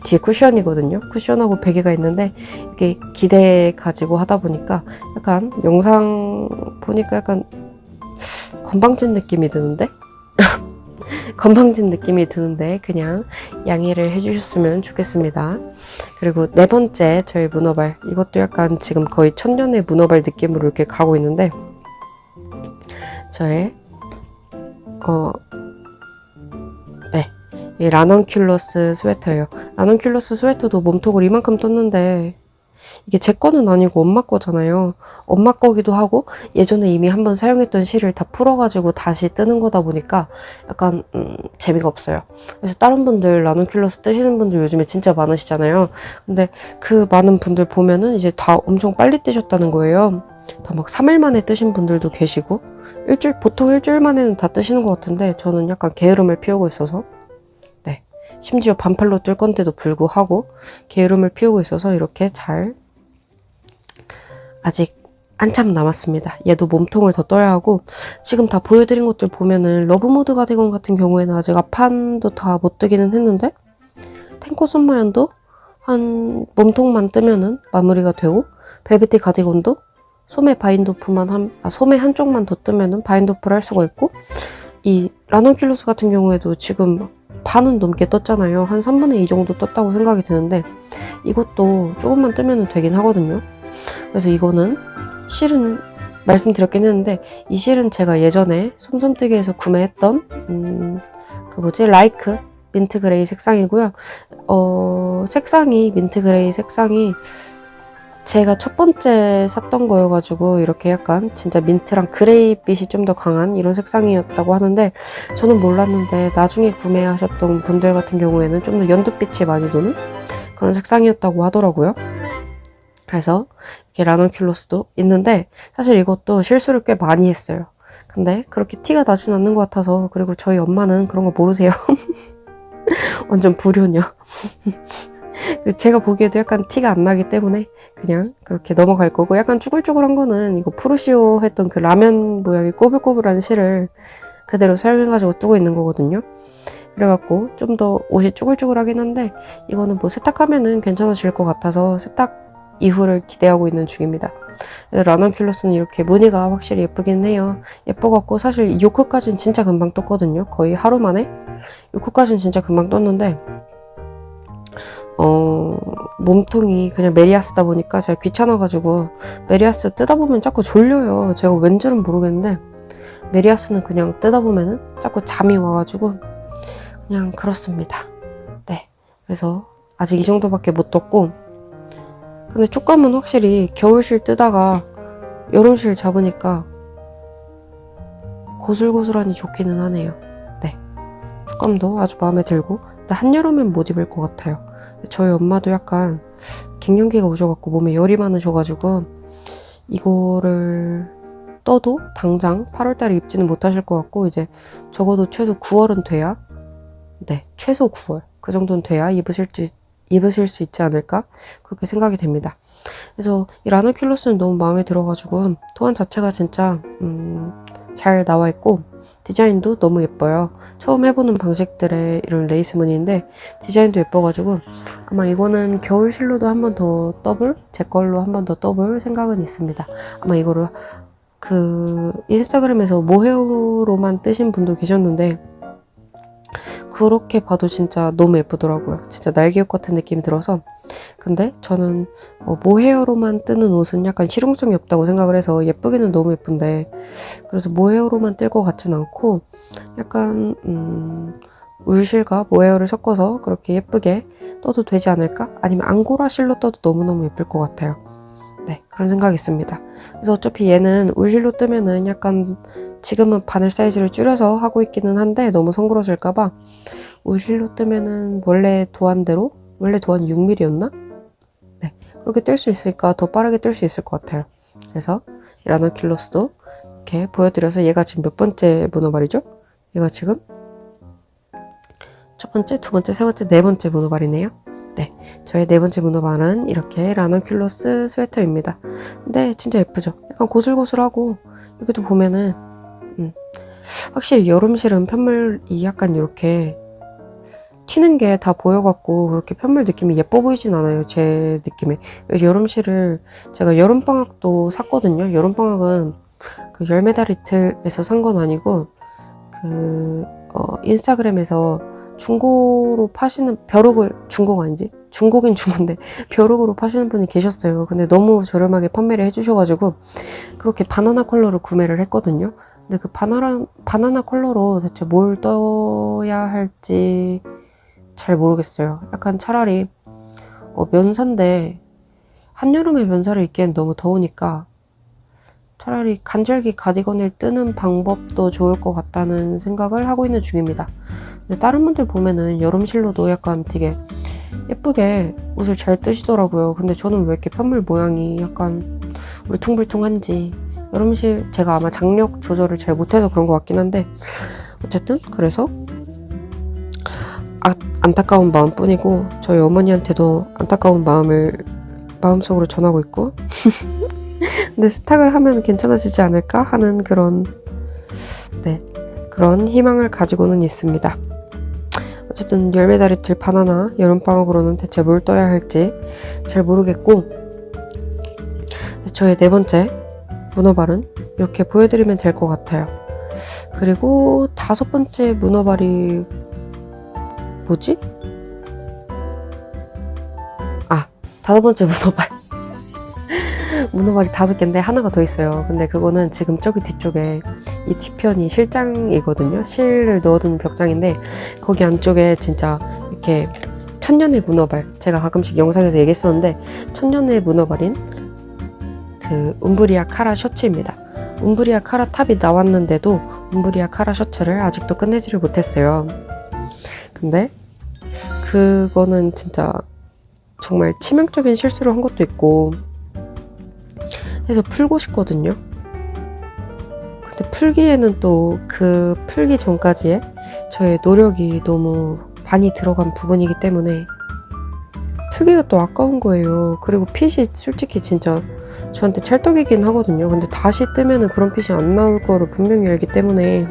Speaker 1: 뒤에 쿠션이거든요. 쿠션하고 베개가 있는데 이렇게 기대 가지고 하다 보니까 약간 영상 보니까 약간 건방진 느낌이 드는데 그냥 양해를 해주셨으면 좋겠습니다. 그리고 네 번째 저희 문어발 이것도 약간 지금 거의 천년의 문어발 느낌으로 이렇게 가고 있는데 저의 이 라넌큘러스 스웨터예요. 라넌큘러스 스웨터도 몸통을 이만큼 떴는데 이게 제 거는 아니고 엄마 거잖아요. 엄마 거기도 하고 예전에 이미 한번 사용했던 실을 다 풀어가지고 다시 뜨는 거다 보니까 약간 재미가 없어요. 그래서 다른 분들 라넌큘러스 뜨시는 분들 요즘에 진짜 많으시잖아요. 근데 그 많은 분들 보면은 이제 다 엄청 빨리 뜨셨다는 거예요. 다 막 3일 만에 뜨신 분들도 계시고 보통 일주일 만에는 다 뜨시는 것 같은데 저는 약간 게으름을 피우고 있어서 심지어 반팔로 뜰 건데도 불구하고 게으름을 피우고 있어서 이렇게 잘 아직 한참 남았습니다. 얘도 몸통을 더 떠야 하고 지금 다 보여드린 것들 보면은 러브모드 가디건 같은 경우에는 아직 앞판도 다 못 뜨기는 했는데 탱코 썸머연도 한 몸통만 뜨면은 마무리가 되고 벨베티 가디건도 소매 소매 한쪽만 더 뜨면은 바인도프를 할 수가 있고 이 라넌큘러스 같은 경우에도 지금 반은 넘게 떴잖아요. 한 3분의 2 정도 떴다고 생각이 드는데 이것도 조금만 뜨면 되긴 하거든요. 그래서 이거는 실은 말씀드렸긴 했는데 이 실은 제가 예전에 솜솜뜨기에서 구매했던 라이크 민트 그레이 색상이고요. 색상이 민트 그레이 색상이 제가 첫 번째 샀던 거여가지고 이렇게 약간 진짜 민트랑 그레이빛이 좀 더 강한 이런 색상이었다고 하는데 저는 몰랐는데 나중에 구매하셨던 분들 같은 경우에는 좀 더 연두빛이 많이 도는 그런 색상이었다고 하더라고요. 그래서 이렇게 라넌큘로스도 있는데 사실 이것도 실수를 꽤 많이 했어요. 근데 그렇게 티가 나진 않는 것 같아서. 그리고 저희 엄마는 그런 거 모르세요. 완전 불효녀. 제가 보기에도 약간 티가 안 나기 때문에 그냥 그렇게 넘어갈 거고, 약간 쭈글쭈글한 거는 이거 프루시오 했던 그 라면 모양의 꼬불꼬불한 실을 그대로 사용해가지고 뜨고 있는 거거든요. 그래갖고 좀 더 옷이 쭈글쭈글하긴 한데 이거는 뭐 세탁하면은 괜찮아질 것 같아서 세탁 이후를 기대하고 있는 중입니다. 라넌큘로스는 이렇게 무늬가 확실히 예쁘긴 해요. 예뻐갖고 사실 요크까지는 진짜 금방 떴거든요. 거의 하루 만에 요크까지는 진짜 금방 떴는데 몸통이 그냥 메리아스다 보니까 제가 귀찮아가지고, 메리아스 뜯다 보면 자꾸 졸려요. 제가 왠 줄은 모르겠는데 메리아스는 그냥 뜯다 보면은 자꾸 잠이 와가지고 그냥 그렇습니다. 네, 그래서 아직 이 정도밖에 못 떴고, 근데 촉감은 확실히 겨울실 뜨다가 여름실 잡으니까 고슬고슬하니 좋기는 하네요. 네, 촉감도 아주 마음에 들고. 근데 한여름엔 못 입을 것 같아요. 저희 엄마도 약간 갱년기가 오셔갖고 몸에 열이 많으셔가지고 이거를 떠도 당장 8월달에 입지는 못하실 것 같고, 이제 적어도 최소 9월은 돼야, 네, 최소 9월 그 정도는 돼야 입으실 수 있지 않을까, 그렇게 생각이 됩니다. 그래서 이 라넌큘로스는 너무 마음에 들어가지고 토한 자체가 진짜 잘 나와 있고 디자인도 너무 예뻐요. 처음 해보는 방식들의 이런 레이스 무늬인데 디자인도 예뻐가지고 아마 이거는 겨울실로도 한 번 더 떠볼, 제 걸로 한 번 더 떠볼 생각은 있습니다. 아마 이거를 그 인스타그램에서 모헤어로만 뜨신 분도 계셨는데 그렇게 봐도 진짜 너무 예쁘더라고요. 진짜 날개옷 같은 느낌이 들어서. 근데 저는 모헤어로만 뜨는 옷은 약간 실용성이 없다고 생각을 해서, 예쁘기는 너무 예쁜데 그래서 모헤어로만 뜰 것 같진 않고 약간 울실과 모헤어를 섞어서 그렇게 예쁘게 떠도 되지 않을까? 아니면 앙고라 실로 떠도 너무너무 예쁠 것 같아요. 네, 그런 생각이 있습니다. 그래서 어차피 얘는 울실로 뜨면은 약간 지금은 바늘 사이즈를 줄여서 하고 있기는 한데 너무 성그러질까봐 울실로 뜨면은 원래 도안대로, 원래 도안 6mm였나? 네, 그렇게 뜰 수 있으니까 더 빠르게 뜰 수 있을 것 같아요. 그래서 라넌큘로스도 이렇게 보여드려서, 얘가 지금 몇 번째 문어발이죠? 얘가 지금 첫 번째, 두 번째, 세 번째, 네 번째 문어발이네요. 네, 저의 네 번째 문어발은 이렇게 라넌큘로스 스웨터입니다. 근데 진짜 예쁘죠? 약간 고슬고슬하고 여기도 보면은 확실히 여름실은 편물이 약간 이렇게 튀는 게 다 보여갖고 그렇게 편물 느낌이 예뻐 보이진 않아요, 제 느낌에. 여름실을 제가 여름방학도 샀거든요. 여름방학은 그 열매다리틀에서 산 건 아니고 인스타그램에서 중고로 파시는, 벼룩을, 중고가 아니지? 중고긴 중고인데 벼룩으로 파시는 분이 계셨어요. 근데 너무 저렴하게 판매를 해주셔가지고 그렇게 바나나 컬러를 구매를 했거든요. 근데 그 바나나 컬러로 대체 뭘 떠야 할지 잘 모르겠어요. 약간 차라리 면사인데 한여름에 면사를 입기엔 너무 더우니까 차라리 간절기 가디건을 뜨는 방법도 좋을 것 같다는 생각을 하고 있는 중입니다. 근데 다른 분들 보면은 여름실로도 약간 되게 예쁘게 옷을 잘 뜨시더라고요. 근데 저는 왜 이렇게 편물 모양이 약간 울퉁불퉁한지, 여름실 제가 아마 장력 조절을 잘 못해서 그런 것 같긴 한데, 어쨌든 그래서 안타까운 마음뿐이고 저희 어머니한테도 안타까운 마음을 마음속으로 전하고 있고 근데 세탁을 하면 괜찮아지지 않을까 하는 그런 희망을 가지고는 있습니다. 어쨌든 열매다리틀 바나나 여름방학으로는 대체 뭘 떠야 할지 잘 모르겠고, 저의 네 번째 문어발은 이렇게 보여드리면 될 것 같아요. 그리고 다섯 번째 문어발이 뭐지? 다섯 번째 문어발. 문어발이 5개인데 하나가 더 있어요. 근데 그거는 지금 저기 뒤쪽에 이 뒤편이 실장이거든요. 실을 넣어두는 벽장인데 거기 안쪽에 진짜 이렇게 천년의 문어발, 제가 가끔씩 영상에서 얘기했었는데 천년의 문어발인 그 움브리아 카라 셔츠입니다. 움브리아 카라 탑이 나왔는데도 움브리아 카라 셔츠를 아직도 끝내지를 못했어요. 근데 그거는 진짜 정말 치명적인 실수를 한 것도 있고 해서 풀고 싶거든요. 근데 풀기에는 또 그 풀기 전까지의 저의 노력이 너무 많이 들어간 부분이기 때문에 풀기가 또 아까운 거예요. 그리고 핏이 솔직히 진짜 저한테 찰떡이긴 하거든요. 근데 다시 뜨면은 그런 핏이 안 나올 거를 분명히 알기 때문에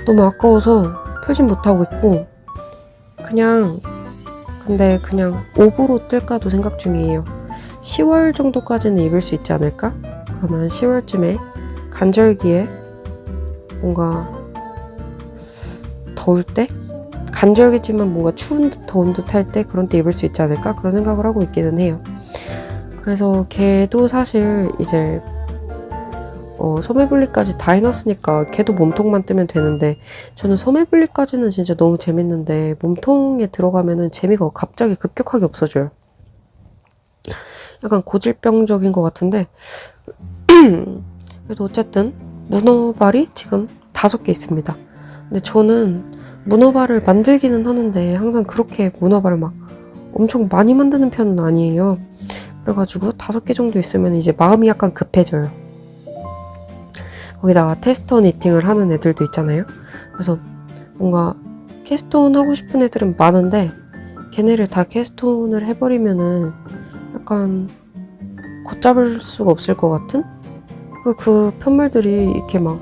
Speaker 1: 너무 아까워서 풀진 못하고 있고 근데 그냥 옵으로 뜰까도 생각 중이에요. 10월 정도까지는 입을 수 있지 않을까? 그러면 10월쯤에 간절기에 뭔가 더울 때? 간절기지만 뭔가 추운 듯 더운 듯 할 때 그런 때 입을 수 있지 않을까? 그런 생각을 하고 있기는 해요. 그래서 걔도 사실 이제 소매블리까지 다 해놨으니까 걔도 몸통만 뜨면 되는데 저는 소매블리까지는 진짜 너무 재밌는데 몸통에 들어가면은 재미가 갑자기 급격하게 없어져요. 약간 고질병적인 것 같은데 그래도 어쨌든 문어발이 지금 5개 있습니다. 근데 저는 문어발을 만들기는 하는데 항상 그렇게 문어발을 막 엄청 많이 만드는 편은 아니에요. 그래가지고 5개 정도 있으면 이제 마음이 약간 급해져요. 거기다가 테스터 니팅을 하는 애들도 있잖아요. 그래서 뭔가 캐스톤 하고 싶은 애들은 많은데 걔네를 다 캐스톤을 해버리면은 약간 걷잡을 수가 없을 것 같은? 그 편물들이 이렇게 막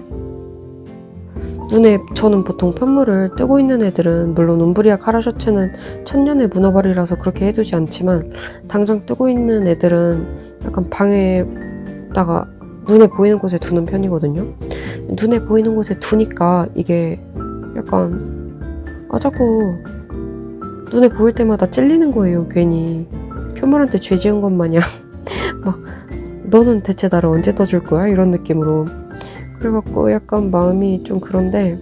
Speaker 1: 눈에 저는 보통 편물을 뜨고 있는 애들은 물론 움브리아 카라 셔츠는 천년의 문어발이라서 그렇게 해두지 않지만 당장 뜨고 있는 애들은 약간 방에다가 눈에 보이는 곳에 두는 편이거든요. 눈에 보이는 곳에 두니까 이게 약간 자꾸 눈에 보일 때마다 찔리는 거예요. 괜히 편물한테 죄 지은 것 마냥 막 너는 대체 나를 언제 떠줄 거야? 이런 느낌으로 그래갖고 약간 마음이 좀 그런데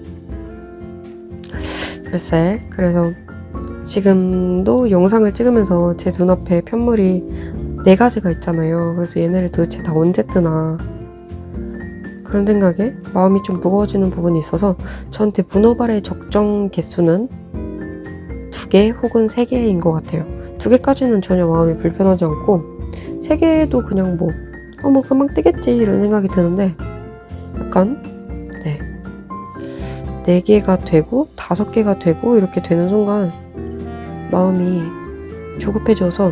Speaker 1: 글쎄 그래서 지금도 영상을 찍으면서 제 눈앞에 편물이 4가지가 있잖아요. 그래서 얘네를 도대체 다 언제 뜨나 그런 생각에 마음이 좀 무거워지는 부분이 있어서 저한테 문어발의 적정 개수는 2개 혹은 3개인 것 같아요. 2개까지는 전혀 마음이 불편하지 않고 3개도 그냥 뭐 금방 뜨겠지 이런 생각이 드는데 약간 4개가 되고 5개가 되고 이렇게 되는 순간 마음이 조급해져서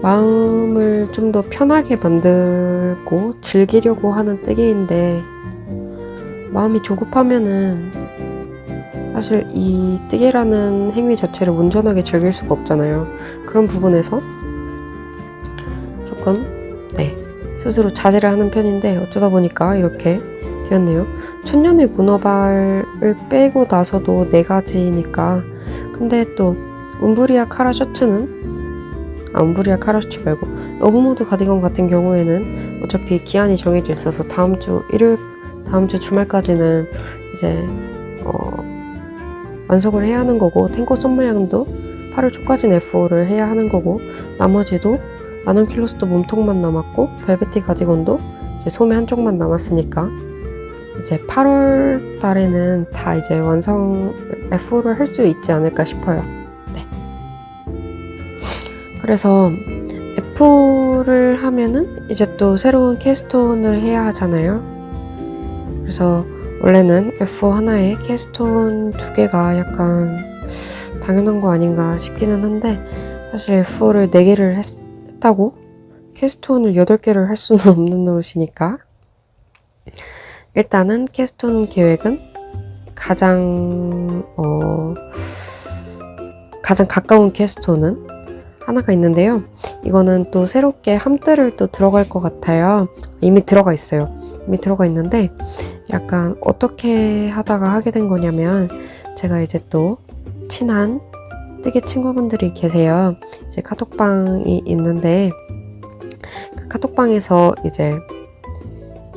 Speaker 1: 마음을 좀 더 편하게 만들고 즐기려고 하는 뜨개인데 마음이 조급하면은 사실 이 뜨개라는 행위 자체를 온전하게 즐길 수가 없잖아요. 그런 부분에서 조금 스스로 자제를 하는 편인데 어쩌다 보니까 이렇게 되었네요. 천년의 문어발을 빼고 나서도 4가지니까 근데 또 움브리아 카라 셔츠는 움브리아 카라 셔츠 말고 러브모드 가디건 같은 경우에는 어차피 기한이 정해져 있어서 다음 주 주말까지는 이제 완성을 해야 하는 거고 탱고 썸모양도 8월 초까지는 F5를 해야 하는 거고 나머지도 아논킬로스도 몸통만 남았고 벨베티 가디건도 이제 소매 한쪽만 남았으니까 이제 8월 달에는 다 이제 완성 F5를 할 수 있지 않을까 싶어요. 그래서 F를 하면은 이제 또 새로운 캐스톤을 해야 하잖아요. 그래서 원래는 F 하나에 캐스톤 2개가 약간 당연한 거 아닌가 싶기는 한데 사실 F4를 4개를 했다고 캐스톤을 8개를 할 수는 없는 노릇이니까 일단은 캐스톤 계획은 가장 가까운 캐스톤은 하나가 있는데요. 이거는 또 새롭게 함뜰을 또 들어갈 것 같아요. 이미 들어가 있어요. 이미 들어가 있는데 약간 어떻게 하다가 하게 된 거냐면 제가 이제 또 친한 뜨개 친구분들이 계세요. 이제 카톡방이 있는데 그 카톡방에서 이제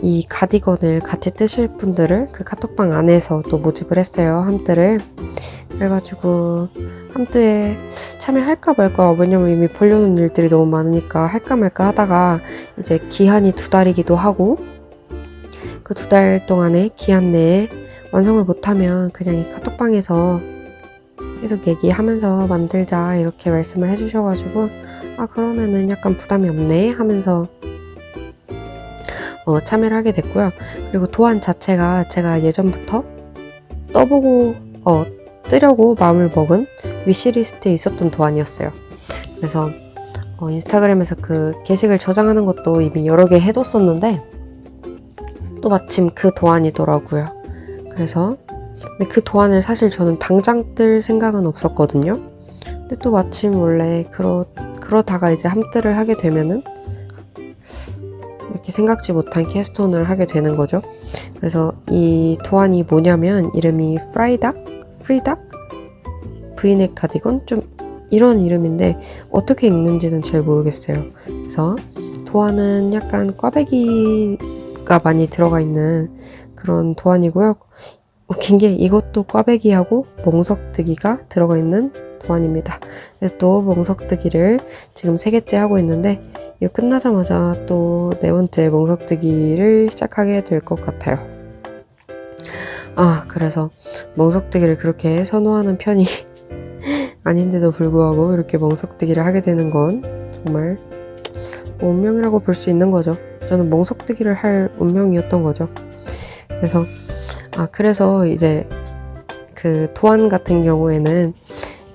Speaker 1: 이 가디건을 같이 뜨실 분들을 그 카톡방 안에서 또 모집을 했어요. 함뜰을. 그래가지고 함트에 참여할까 말까, 왜냐면 이미 보려는 일들이 너무 많으니까 할까 말까 하다가 이제 기한이 2달이기도 하고, 그 2달 동안에 기한 내에 완성을 못하면 그냥 이 카톡방에서 계속 얘기하면서 만들자 이렇게 말씀을 해주셔가지고, 아 그러면은 약간 부담이 없네 하면서 참여를 하게 됐고요. 그리고 도안 자체가 제가 예전부터 떠보고 뜨려고 마음을 먹은 위시리스트에 있었던 도안이었어요. 그래서 인스타그램에서 그 게시글 저장하는 것도 이미 여러 개 해뒀었는데 또 마침 그 도안이더라고요. 그래서 근데 그 도안을 사실 저는 당장 뜰 생각은 없었거든요. 근데 또 마침 원래 그러다가 이제 함뜨를 하게 되면은 이렇게 생각지 못한 캐스톤을 하게 되는 거죠. 그래서 이 도안이 뭐냐면 이름이 프리닥 브이넥 카디건, 좀 이런 이름인데 어떻게 읽는지는 잘 모르겠어요. 그래서 도안은 약간 꽈배기가 많이 들어가 있는 그런 도안이고요. 웃긴 게 이것도 꽈배기하고 멍석뜨기가 들어가 있는 도안입니다. 그래서 또 멍석뜨기를 지금 3개째 하고 있는데 이거 끝나자마자 또 4번째 멍석뜨기를 시작하게 될 것 같아요. 그래서 멍석뜨기를 그렇게 선호하는 편이 아닌데도 불구하고 이렇게 멍석뜨기를 하게 되는 건 정말 운명이라고 볼 수 있는 거죠. 저는 멍석뜨기를 할 운명이었던 거죠. 그래서 이제 그 도안 같은 경우에는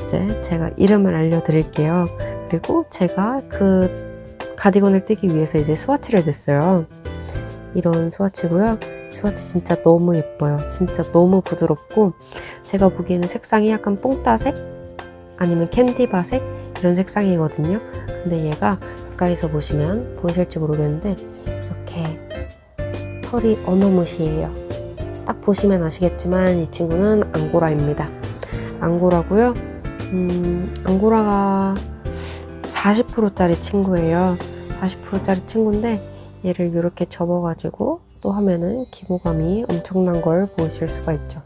Speaker 1: 이제 제가 이름을 알려드릴게요. 그리고 제가 그 가디건을 뜨기 위해서 이제 스와치를 냈어요. 이런 스와치고요. 스와치 진짜 너무 예뻐요. 진짜 너무 부드럽고 제가 보기에는 색상이 약간 뽕따색 아니면 캔디바색 이런 색상이거든요. 근데 얘가 가까이서 보시면 보이실지 모르겠는데 이렇게 털이 어마무시해요. 딱 보시면 아시겠지만 이 친구는 앙고라입니다. 앙고라고요. 앙고라가 40%짜리 친구예요. 40%짜리 친구인데 얘를 이렇게 접어가지고 또 하면은 기모감이 엄청난 걸 보실 수가 있죠.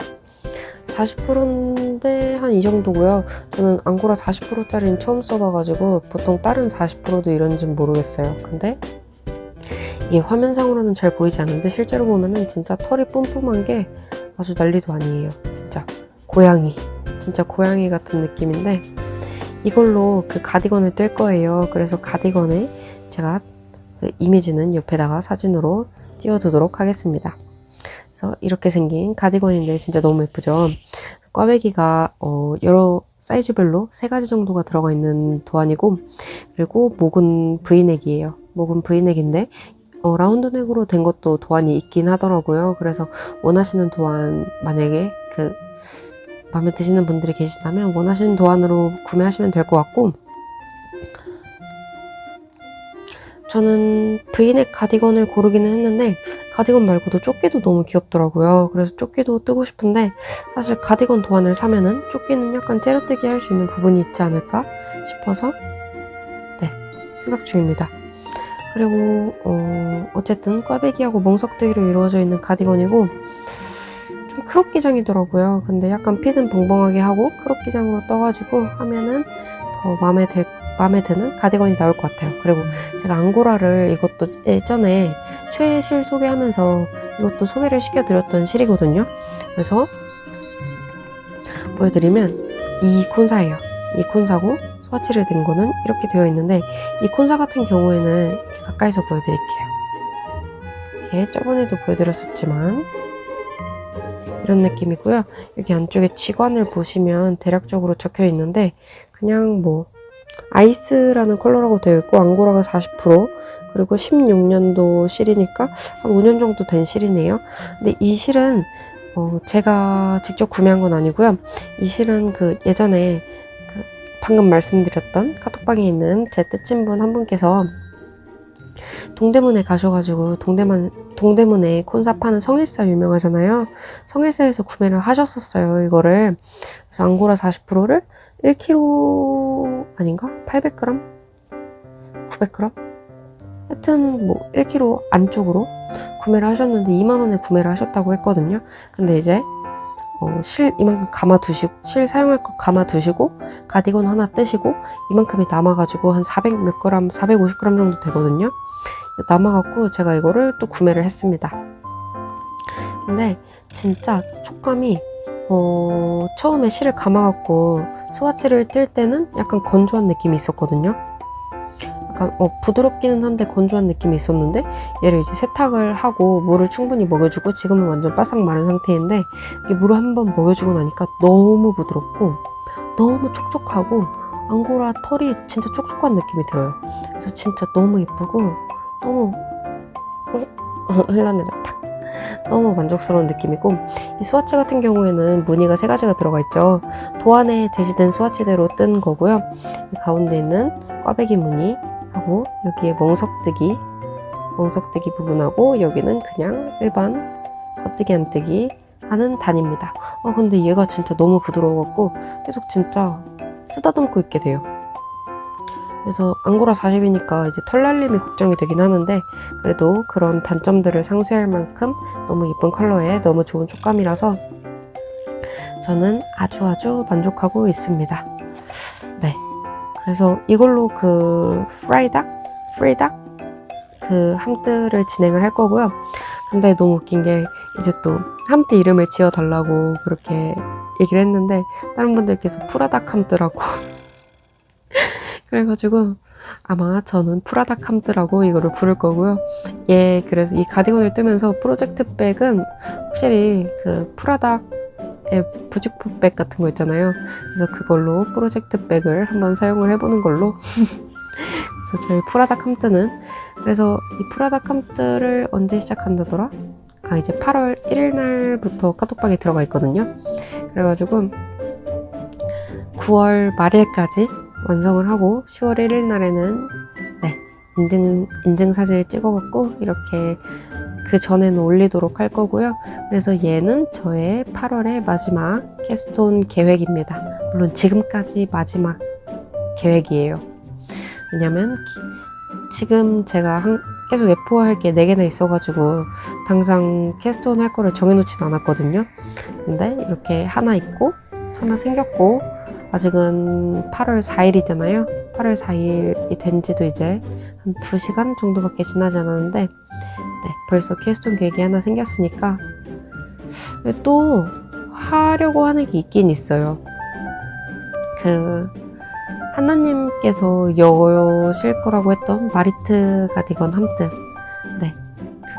Speaker 1: 40%인데 한 이 정도고요. 저는 앙고라 40%짜리는 처음 써봐가지고 보통 다른 40%도 이런지는 모르겠어요. 근데 이게 화면상으로는 잘 보이지 않는데 실제로 보면은 진짜 털이 뿜뿜한 게 아주 난리도 아니에요. 진짜 진짜 고양이 같은 느낌인데 이걸로 그 가디건을 뜰 거예요. 그래서 가디건에 제가 그 이미지는 옆에다가 사진으로 띄워두도록 하겠습니다. 그래서 이렇게 생긴 가디건인데 진짜 너무 예쁘죠. 꽈배기가 여러 사이즈별로 3가지 정도가 들어가 있는 도안이고, 그리고 목은 브이넥이에요. 목은 브이넥인데 라운드 넥으로 된 것도 도안이 있긴 하더라고요. 그래서 원하시는 도안, 만약에 그 마음에 드시는 분들이 계시다면 원하시는 도안으로 구매하시면 될 것 같고, 저는 브이넥 가디건을 고르기는 했는데 가디건 말고도 조끼도 너무 귀엽더라고요. 그래서 조끼도 뜨고 싶은데 사실 가디건 도안을 사면은 조끼는 약간 째려뜨기 할 수 있는 부분이 있지 않을까 싶어서 생각 중입니다. 그리고 어쨌든 꽈배기하고 멍석뜨기로 이루어져 있는 가디건이고 좀 크롭 기장이더라고요. 근데 약간 핏은 벙벙하게 하고 크롭 기장으로 떠가지고 하면은 더 마음에 드는 가디건이 나올 것 같아요. 그리고 제가 앙고라를 이것도 예전에 최실 소개하면서 이것도 소개를 시켜드렸던 실이거든요. 그래서 보여드리면 이 콘사예요. 이 콘사고 스와치를 댄 거는 이렇게 되어 있는데 이 콘사 같은 경우에는 이렇게 가까이서 보여드릴게요. 이렇게 저번에도 보여드렸었지만 이런 느낌이고요. 여기 안쪽에 지관을 보시면 대략적으로 적혀 있는데 그냥 뭐 아이스라는 컬러라고 되어 있고 앙고라가 40% 그리고 16년도 실이니까 한 5년 정도 된 실이네요. 근데 이 실은 제가 직접 구매한 건 아니고요. 이 실은 그 예전에 그 방금 말씀드렸던 카톡방에 있는 제 떼친분 한 분께서 동대문에 가셔가지고 동대문에 콘사 파는 성일사 유명하잖아요. 성일사에서 구매를 하셨었어요. 이거를. 그래서 앙고라 40%를 1kg 아닌가? 800g? 900g? 하여튼 뭐 1kg 안쪽으로 구매를 하셨는데 2만원에 구매를 하셨다고 했거든요. 근데 이제 실 이만큼 감아두시고, 실 사용할 거 감아두시고, 가디건 하나 떼시고, 이만큼이 남아가지고 한 400 몇 그램, 450g 정도 되거든요. 남아갖고 제가 이거를 또 구매를 했습니다. 근데 진짜 촉감이 처음에 실을 감아갖고 스와치를 뜰 때는 약간 건조한 느낌이 있었거든요. 약간 부드럽기는 한데 건조한 느낌이 있었는데, 얘를 이제 세탁을 하고 물을 충분히 먹여주고 지금은 완전 바싹 마른 상태인데, 이게 물을 한번 먹여주고 나니까 너무 부드럽고 너무 촉촉하고 앙고라 털이 진짜 촉촉한 느낌이 들어요. 그래서 진짜 너무 예쁘고 너무 흘러내려 탁 너무 만족스러운 느낌이고, 이 스와치 같은 경우에는 무늬가 3가지가 들어가 있죠. 도안에 제시된 스와치대로 뜬 거고요. 가운데 있는 꽈배기 무늬 하고, 여기에 멍석뜨기 부분하고, 여기는 그냥 일반 겉뜨기 안뜨기 하는 단입니다. 근데 얘가 진짜 너무 부드러워갖고 계속 진짜 쓰다듬고 있게 돼요. 그래서 앙고라 40이니까 이제 털 날림이 걱정이 되긴 하는데, 그래도 그런 단점들을 상쇄할 만큼 너무 예쁜 컬러에 너무 좋은 촉감이라서 저는 아주 만족하고 있습니다. 네, 그래서 이걸로 그 프리닥 그 함트를 진행을 할 거고요. 근데 너무 웃긴 게, 이제 또 함트 이름을 지어달라고 그렇게 얘기를 했는데 다른 분들께서 프라닥 함트라고 그래가지고 아마 저는 프라닥 함트라고 이거를 부를 거고요. 그래서 이 가디건을 뜨면서 프로젝트 백은 확실히 그 프라닥의 부직포백 같은 거 있잖아요. 그래서 그걸로 프로젝트 백을 한번 사용을 해보는 걸로 그래서 저희 프라닥 함트는, 그래서 이 프라닥 함트를 언제 시작한다더라? 이제 8월 1일 날부터 카톡방에 들어가 있거든요. 그래가지고 9월 말일까지 완성을 하고 10월 1일 날에는 인증 사진을 찍어갖고 이렇게 그 전에는 올리도록 할 거고요. 그래서 얘는 저의 8월의 마지막 캐스톤 계획입니다. 물론 지금까지 마지막 계획이에요. 왜냐면 지금 제가 계속 F4 할 게 4개나 있어가지고 당장 캐스톤 할 거를 정해놓진 않았거든요. 근데 이렇게 하나 있고 하나 생겼고, 아직은 8월 4일이잖아요. 8월 4일이 된 지도 이제 한 2시간 정도밖에 지나지 않았는데, 벌써 캐스톤 계획이 하나 생겼으니까 또 하려고 하는 게 있긴 있어요. 하나님께서 여실 거라고 했던 마리트 가디건 함트,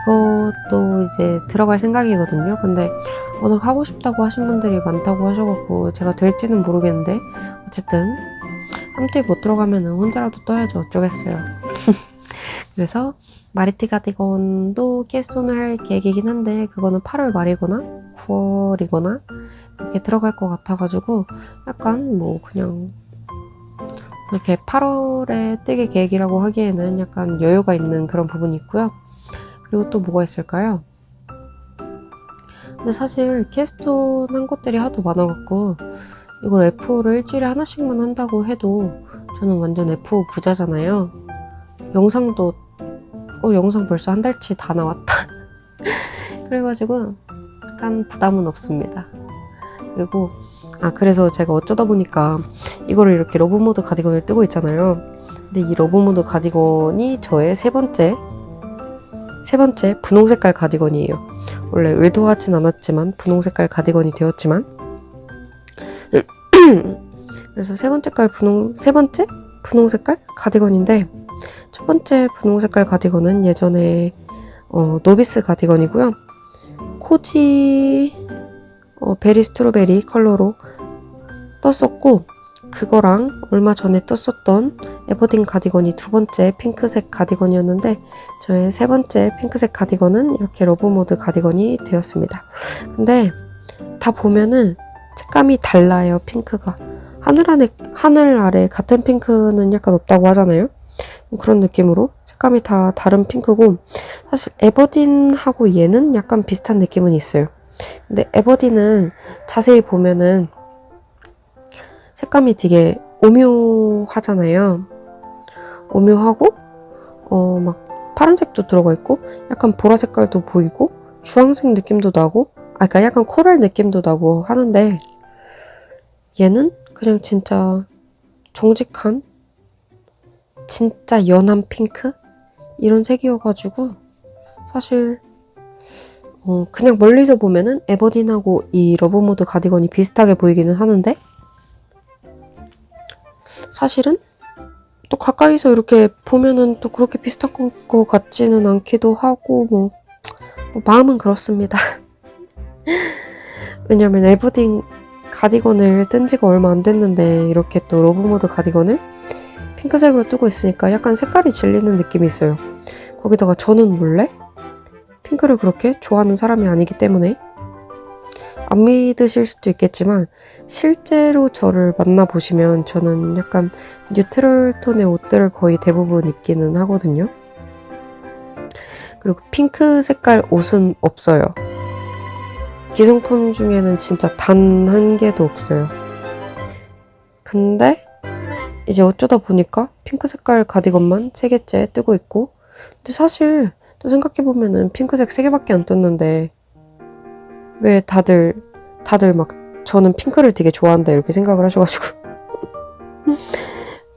Speaker 1: 그것도 이제 들어갈 생각이거든요. 근데 워낙 하고 싶다고 하신 분들이 많다고 하셔갖고 제가 될지는 모르겠는데, 어쨌든 함트에 못 들어가면 혼자라도 떠야죠. 어쩌겠어요. 그래서 마리트 가디건도 캐스톤을 할 계획이긴 한데, 그거는 8월 말이거나 9월이거나 이렇게 들어갈 것 같아가지고 약간 그냥 이렇게 8월에 뜨게 계획이라고 하기에는 약간 여유가 있는 그런 부분이 있고요. 그리고 또 뭐가 있을까요? 근데 사실 캐스톤 한 곳들이 하도 많아갖고 이걸 F5를 일주일에 하나씩만 한다고 해도 저는 완전 F5 부자잖아요. 영상도 영상 벌써 한 달치 다 나왔다. 그래가지고 약간 부담은 없습니다. 그리고 그래서 제가 어쩌다 보니까 이거를 이렇게 러브모드 가디건을 뜨고 있잖아요. 근데 이 러브모드 가디건이 저의 세 번째 분홍 색깔 가디건이에요. 원래 의도하진 않았지만 분홍 색깔 가디건이 되었지만 그래서 세 번째 분홍 색깔 가디건인데, 첫 번째 분홍 색깔 가디건은 예전에 노비스 가디건이고요. 코지 베리 스트로베리 컬러로 떴었고, 그거랑 얼마 전에 떴었던 에버딘 가디건이 두 번째 핑크색 가디건이었는데, 저의 세 번째 핑크색 가디건은 이렇게 러브모드 가디건이 되었습니다. 근데 다 보면은 색감이 달라요. 핑크가 하늘 아래 같은 핑크는 약간 없다고 하잖아요. 그런 느낌으로 색감이 다 다른 핑크고, 사실 에버딘하고 얘는 약간 비슷한 느낌은 있어요. 근데 에버딘은 자세히 보면은 색감이 되게 오묘하잖아요. 오묘하고 막 파란색도 들어가 있고 약간 보라 색깔도 보이고 주황색 느낌도 나고 그러니까 약간 코랄 느낌도 나고 하는데 얘는 그냥 진짜 정직한 진짜 연한 핑크? 이런 색이어가지고 사실 그냥 멀리서 보면은 에버딘하고 이 러브무드 가디건이 비슷하게 보이기는 하는데 사실은 또 가까이서 이렇게 보면은 또 그렇게 비슷한 것 같지는 않기도 하고 뭐 마음은 그렇습니다. 왜냐면 에버딘 가디건을 뜬 지가 얼마 안 됐는데 이렇게 또 러브무드 가디건을 핑크색으로 뜨고 있으니까 약간 색깔이 질리는 느낌이 있어요. 거기다가 저는 원래 핑크를 그렇게 좋아하는 사람이 아니기 때문에 안 믿으실 수도 있겠지만 실제로 저를 만나보시면 저는 약간 뉴트럴 톤의 옷들을 거의 대부분 입기는 하거든요. 그리고 핑크 색깔 옷은 없어요. 기성품 중에는 진짜 단 한 개도 없어요. 근데 이제 어쩌다 보니까 핑크 색깔 가디건만 3개째 뜨고 있고 근데 사실 또 생각해보면은 핑크색 3개밖에 안 떴는데 왜 다들 막 저는 핑크를 되게 좋아한다 이렇게 생각을 하셔가지고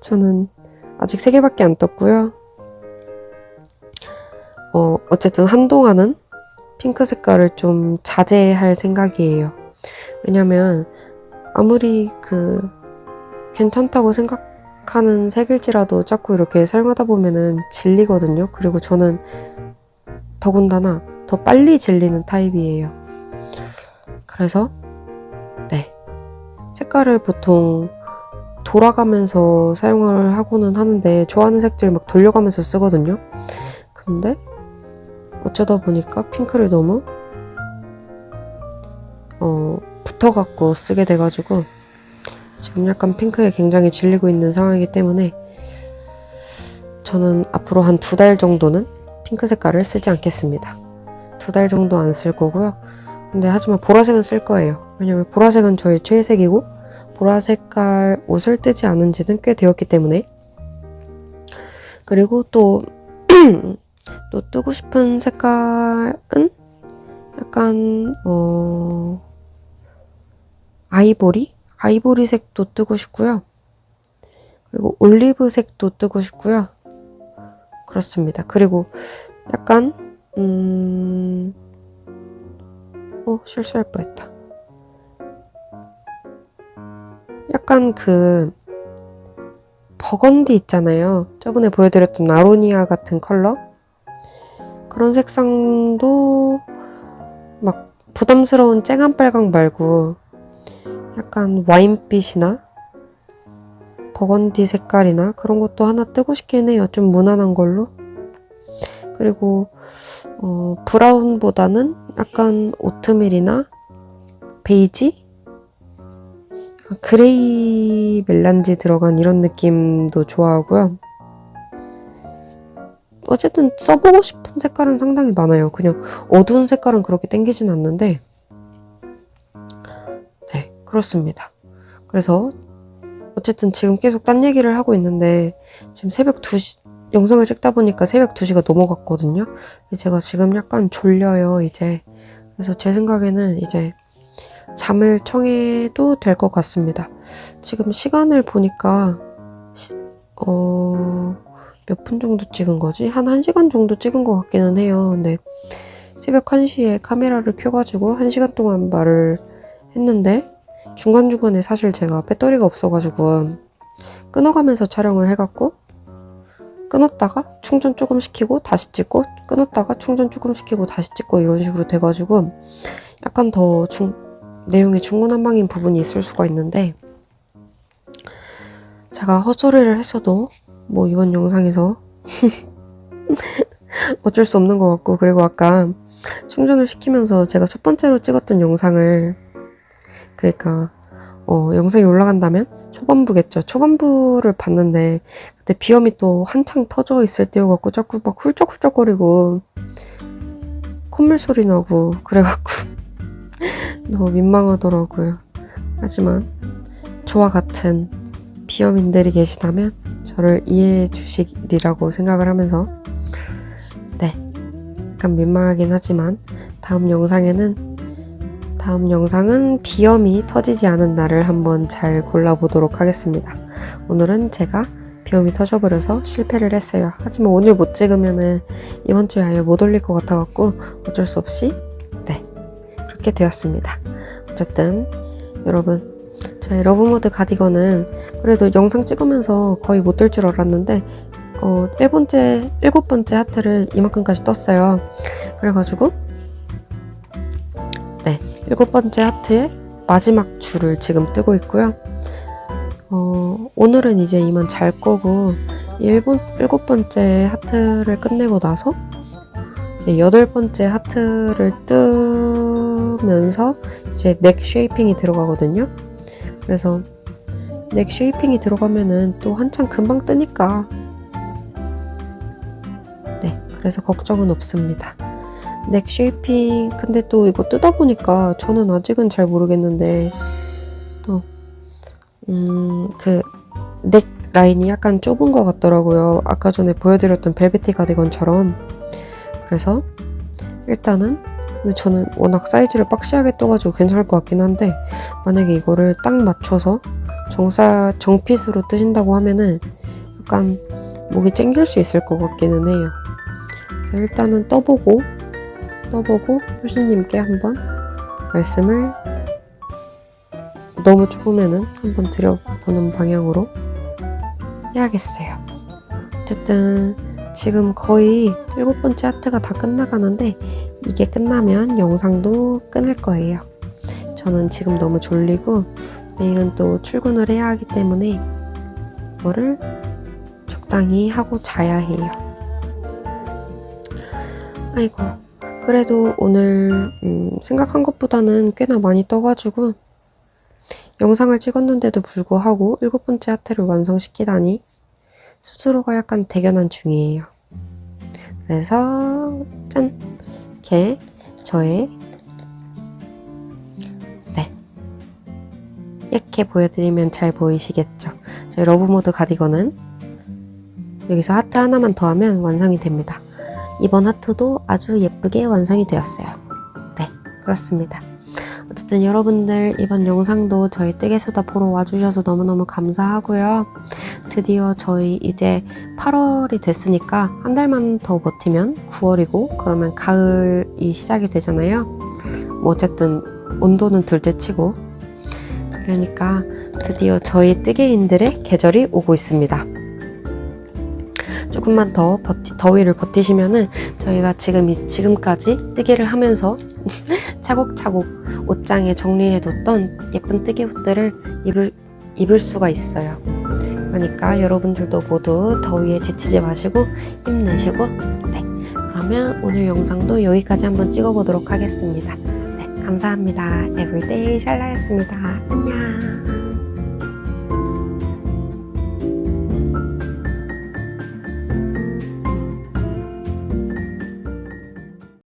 Speaker 1: 저는 아직 3개밖에 안 떴고요. 어쨌든 한동안은 핑크 색깔을 좀 자제할 생각이에요. 왜냐면 아무리 괜찮다고 생각하는 색일지라도 자꾸 이렇게 사용하다 보면은 질리거든요. 그리고 저는 더군다나 더 빨리 질리는 타입이에요. 그래서 네, 색깔을 보통 돌아가면서 사용을 하고는 하는데 좋아하는 색들 막 돌려가면서 쓰거든요. 근데 어쩌다 보니까 핑크를 너무 붙어갖고 쓰게 돼가지고 지금 약간 핑크에 굉장히 질리고 있는 상황이기 때문에 저는 앞으로 한 2달 정도는 핑크 색깔을 쓰지 않겠습니다. 2달 정도 안 쓸 거고요. 근데 하지만 보라색은 쓸 거예요. 왜냐면 보라색은 저의 최애색이고 보라색깔 옷을 뜨지 않은 지는 꽤 되었기 때문에 그리고 또 뜨고 싶은 색깔은 약간 아이보리색도 뜨고 싶고요. 그리고 올리브색도 뜨고 싶고요. 그렇습니다. 그리고 약간 실수할 뻔했다. 약간 버건디 있잖아요. 저번에 보여드렸던 아로니아 같은 컬러? 그런 색상도 막 부담스러운 쨍한 빨강 말고 약간 와인빛이나 버건디 색깔이나 그런 것도 하나 뜨고 싶긴 해요. 좀 무난한 걸로. 그리고 브라운보다는 약간 오트밀이나 베이지? 그레이 멜란지 들어간 이런 느낌도 좋아하고요. 어쨌든 써보고 싶은 색깔은 상당히 많아요. 그냥 어두운 색깔은 그렇게 땡기진 않는데 네, 그렇습니다. 그래서 어쨌든 지금 계속 딴 얘기를 하고 있는데 지금 새벽 2시 영상을 찍다 보니까 새벽 2시가 넘어갔거든요. 제가 지금 약간 졸려요, 이제. 그래서 제 생각에는 이제 잠을 청해도 될 것 같습니다. 지금 시간을 보니까 몇 분 정도 찍은 거지? 한 1시간 정도 찍은 것 같기는 해요. 근데 새벽 1시에 카메라를 켜가지고 1시간 동안 말을 했는데 중간중간에 사실 제가 배터리가 없어가지고 끊어가면서 촬영을 해갖고 끊었다가 충전 조금 시키고 다시 찍고 끊었다가 충전 조금 시키고 다시 찍고 이런 식으로 돼가지고 약간 더 내용이 중구난방인 부분이 있을 수가 있는데 제가 헛소리를 했어도 뭐 이번 영상에서 어쩔 수 없는 것 같고 그리고 아까 충전을 시키면서 제가 첫 번째로 찍었던 영상을 그러니까 영상이 올라간다면 초반부겠죠. 초반부를 봤는데 그때 비염이 또 한창 터져 있을 때여갖고 자꾸 막 훌쩍훌쩍거리고 콧물 소리 나고 그래갖고 너무 민망하더라고요. 하지만 저와 같은 비염인들이 계시다면 저를 이해해 주시리라고 생각을 하면서 네, 약간 민망하긴 하지만 다음 영상에는 다음 영상은 비염이 터지지 않은 날을 한번 잘 골라보도록 하겠습니다. 오늘은 제가 비염이 터져버려서 실패를 했어요. 하지만 오늘 못 찍으면은 이번 주에 아예 못 올릴 것 같아갖고 어쩔 수 없이 그렇게 되었습니다. 어쨌든 여러분, 저의 러브모드 가디건은 그래도 영상 찍으면서 거의 못 들 줄 알았는데 7번째 하트를 이만큼까지 떴어요. 그래가지고 7번째 하트의 마지막 줄을 지금 뜨고 있고요. 오늘은 이제 이만 잘 거고 7번째 하트를 끝내고 나서 이제 8번째 하트를 뜨면서 이제 넥 쉐이핑이 들어가거든요. 그래서 넥 쉐이핑이 들어가면은 또 한참 금방 뜨니까 그래서 걱정은 없습니다. 넥 쉐이핑, 근데 또 이거 뜯어 보니까 저는 아직은 잘 모르겠는데 또 그 넥 라인이 약간 좁은 것 같더라고요. 아까 전에 보여드렸던 벨베티 가디건처럼. 그래서 일단은, 근데 저는 워낙 사이즈를 박시하게 떠가지고 괜찮을 것 같긴 한데, 만약에 이거를 딱 맞춰서 정핏으로 뜨신다고 하면은 약간 목이 찡길 수 있을 것 같기는 해요. 그래서 일단은 떠보고 효신님께 한번 말씀을, 너무 좁으면은 한번 드려보는 방향으로 해야겠어요. 어쨌든 지금 거의 7번째 하트가 다 끝나가는데 이게 끝나면 영상도 끊을 거예요. 저는 지금 너무 졸리고 내일은 또 출근을 해야 하기 때문에 이거를 적당히 하고 자야 해요. 아이고, 그래도 오늘 생각한 것보다는 꽤나 많이 떠가지고 영상을 찍었는데도 불구하고 7번째 하트를 완성시키다니 스스로가 약간 대견한 중이에요. 그래서 짠! 이렇게 저의 이렇게 보여드리면 잘 보이시겠죠? 저희 러브모드 가디건은 여기서 하트 하나만 더하면 완성이 됩니다. 이번 하트도 아주 예쁘게 완성이 되었어요. 그렇습니다. 어쨌든 여러분들 이번 영상도 저희 뜨개수다 보러 와주셔서 너무너무 감사하고요. 드디어 저희 이제 8월이 됐으니까 한 달만 더 버티면 9월이고 그러면 가을이 시작이 되잖아요. 뭐 어쨌든 온도는 둘째 치고, 그러니까 드디어 저희 뜨개인들의 계절이 오고 있습니다. 조금만 더 더위를 버티시면은 저희가 지금까지 뜨개를 하면서 차곡차곡 옷장에 정리해뒀던 예쁜 뜨개 옷들을 입을 수가 있어요. 그러니까 여러분들도 모두 더위에 지치지 마시고 힘내시고, 그러면 오늘 영상도 여기까지 한번 찍어보도록 하겠습니다. 감사합니다. 에브리데이 샬라였습니다. 안녕.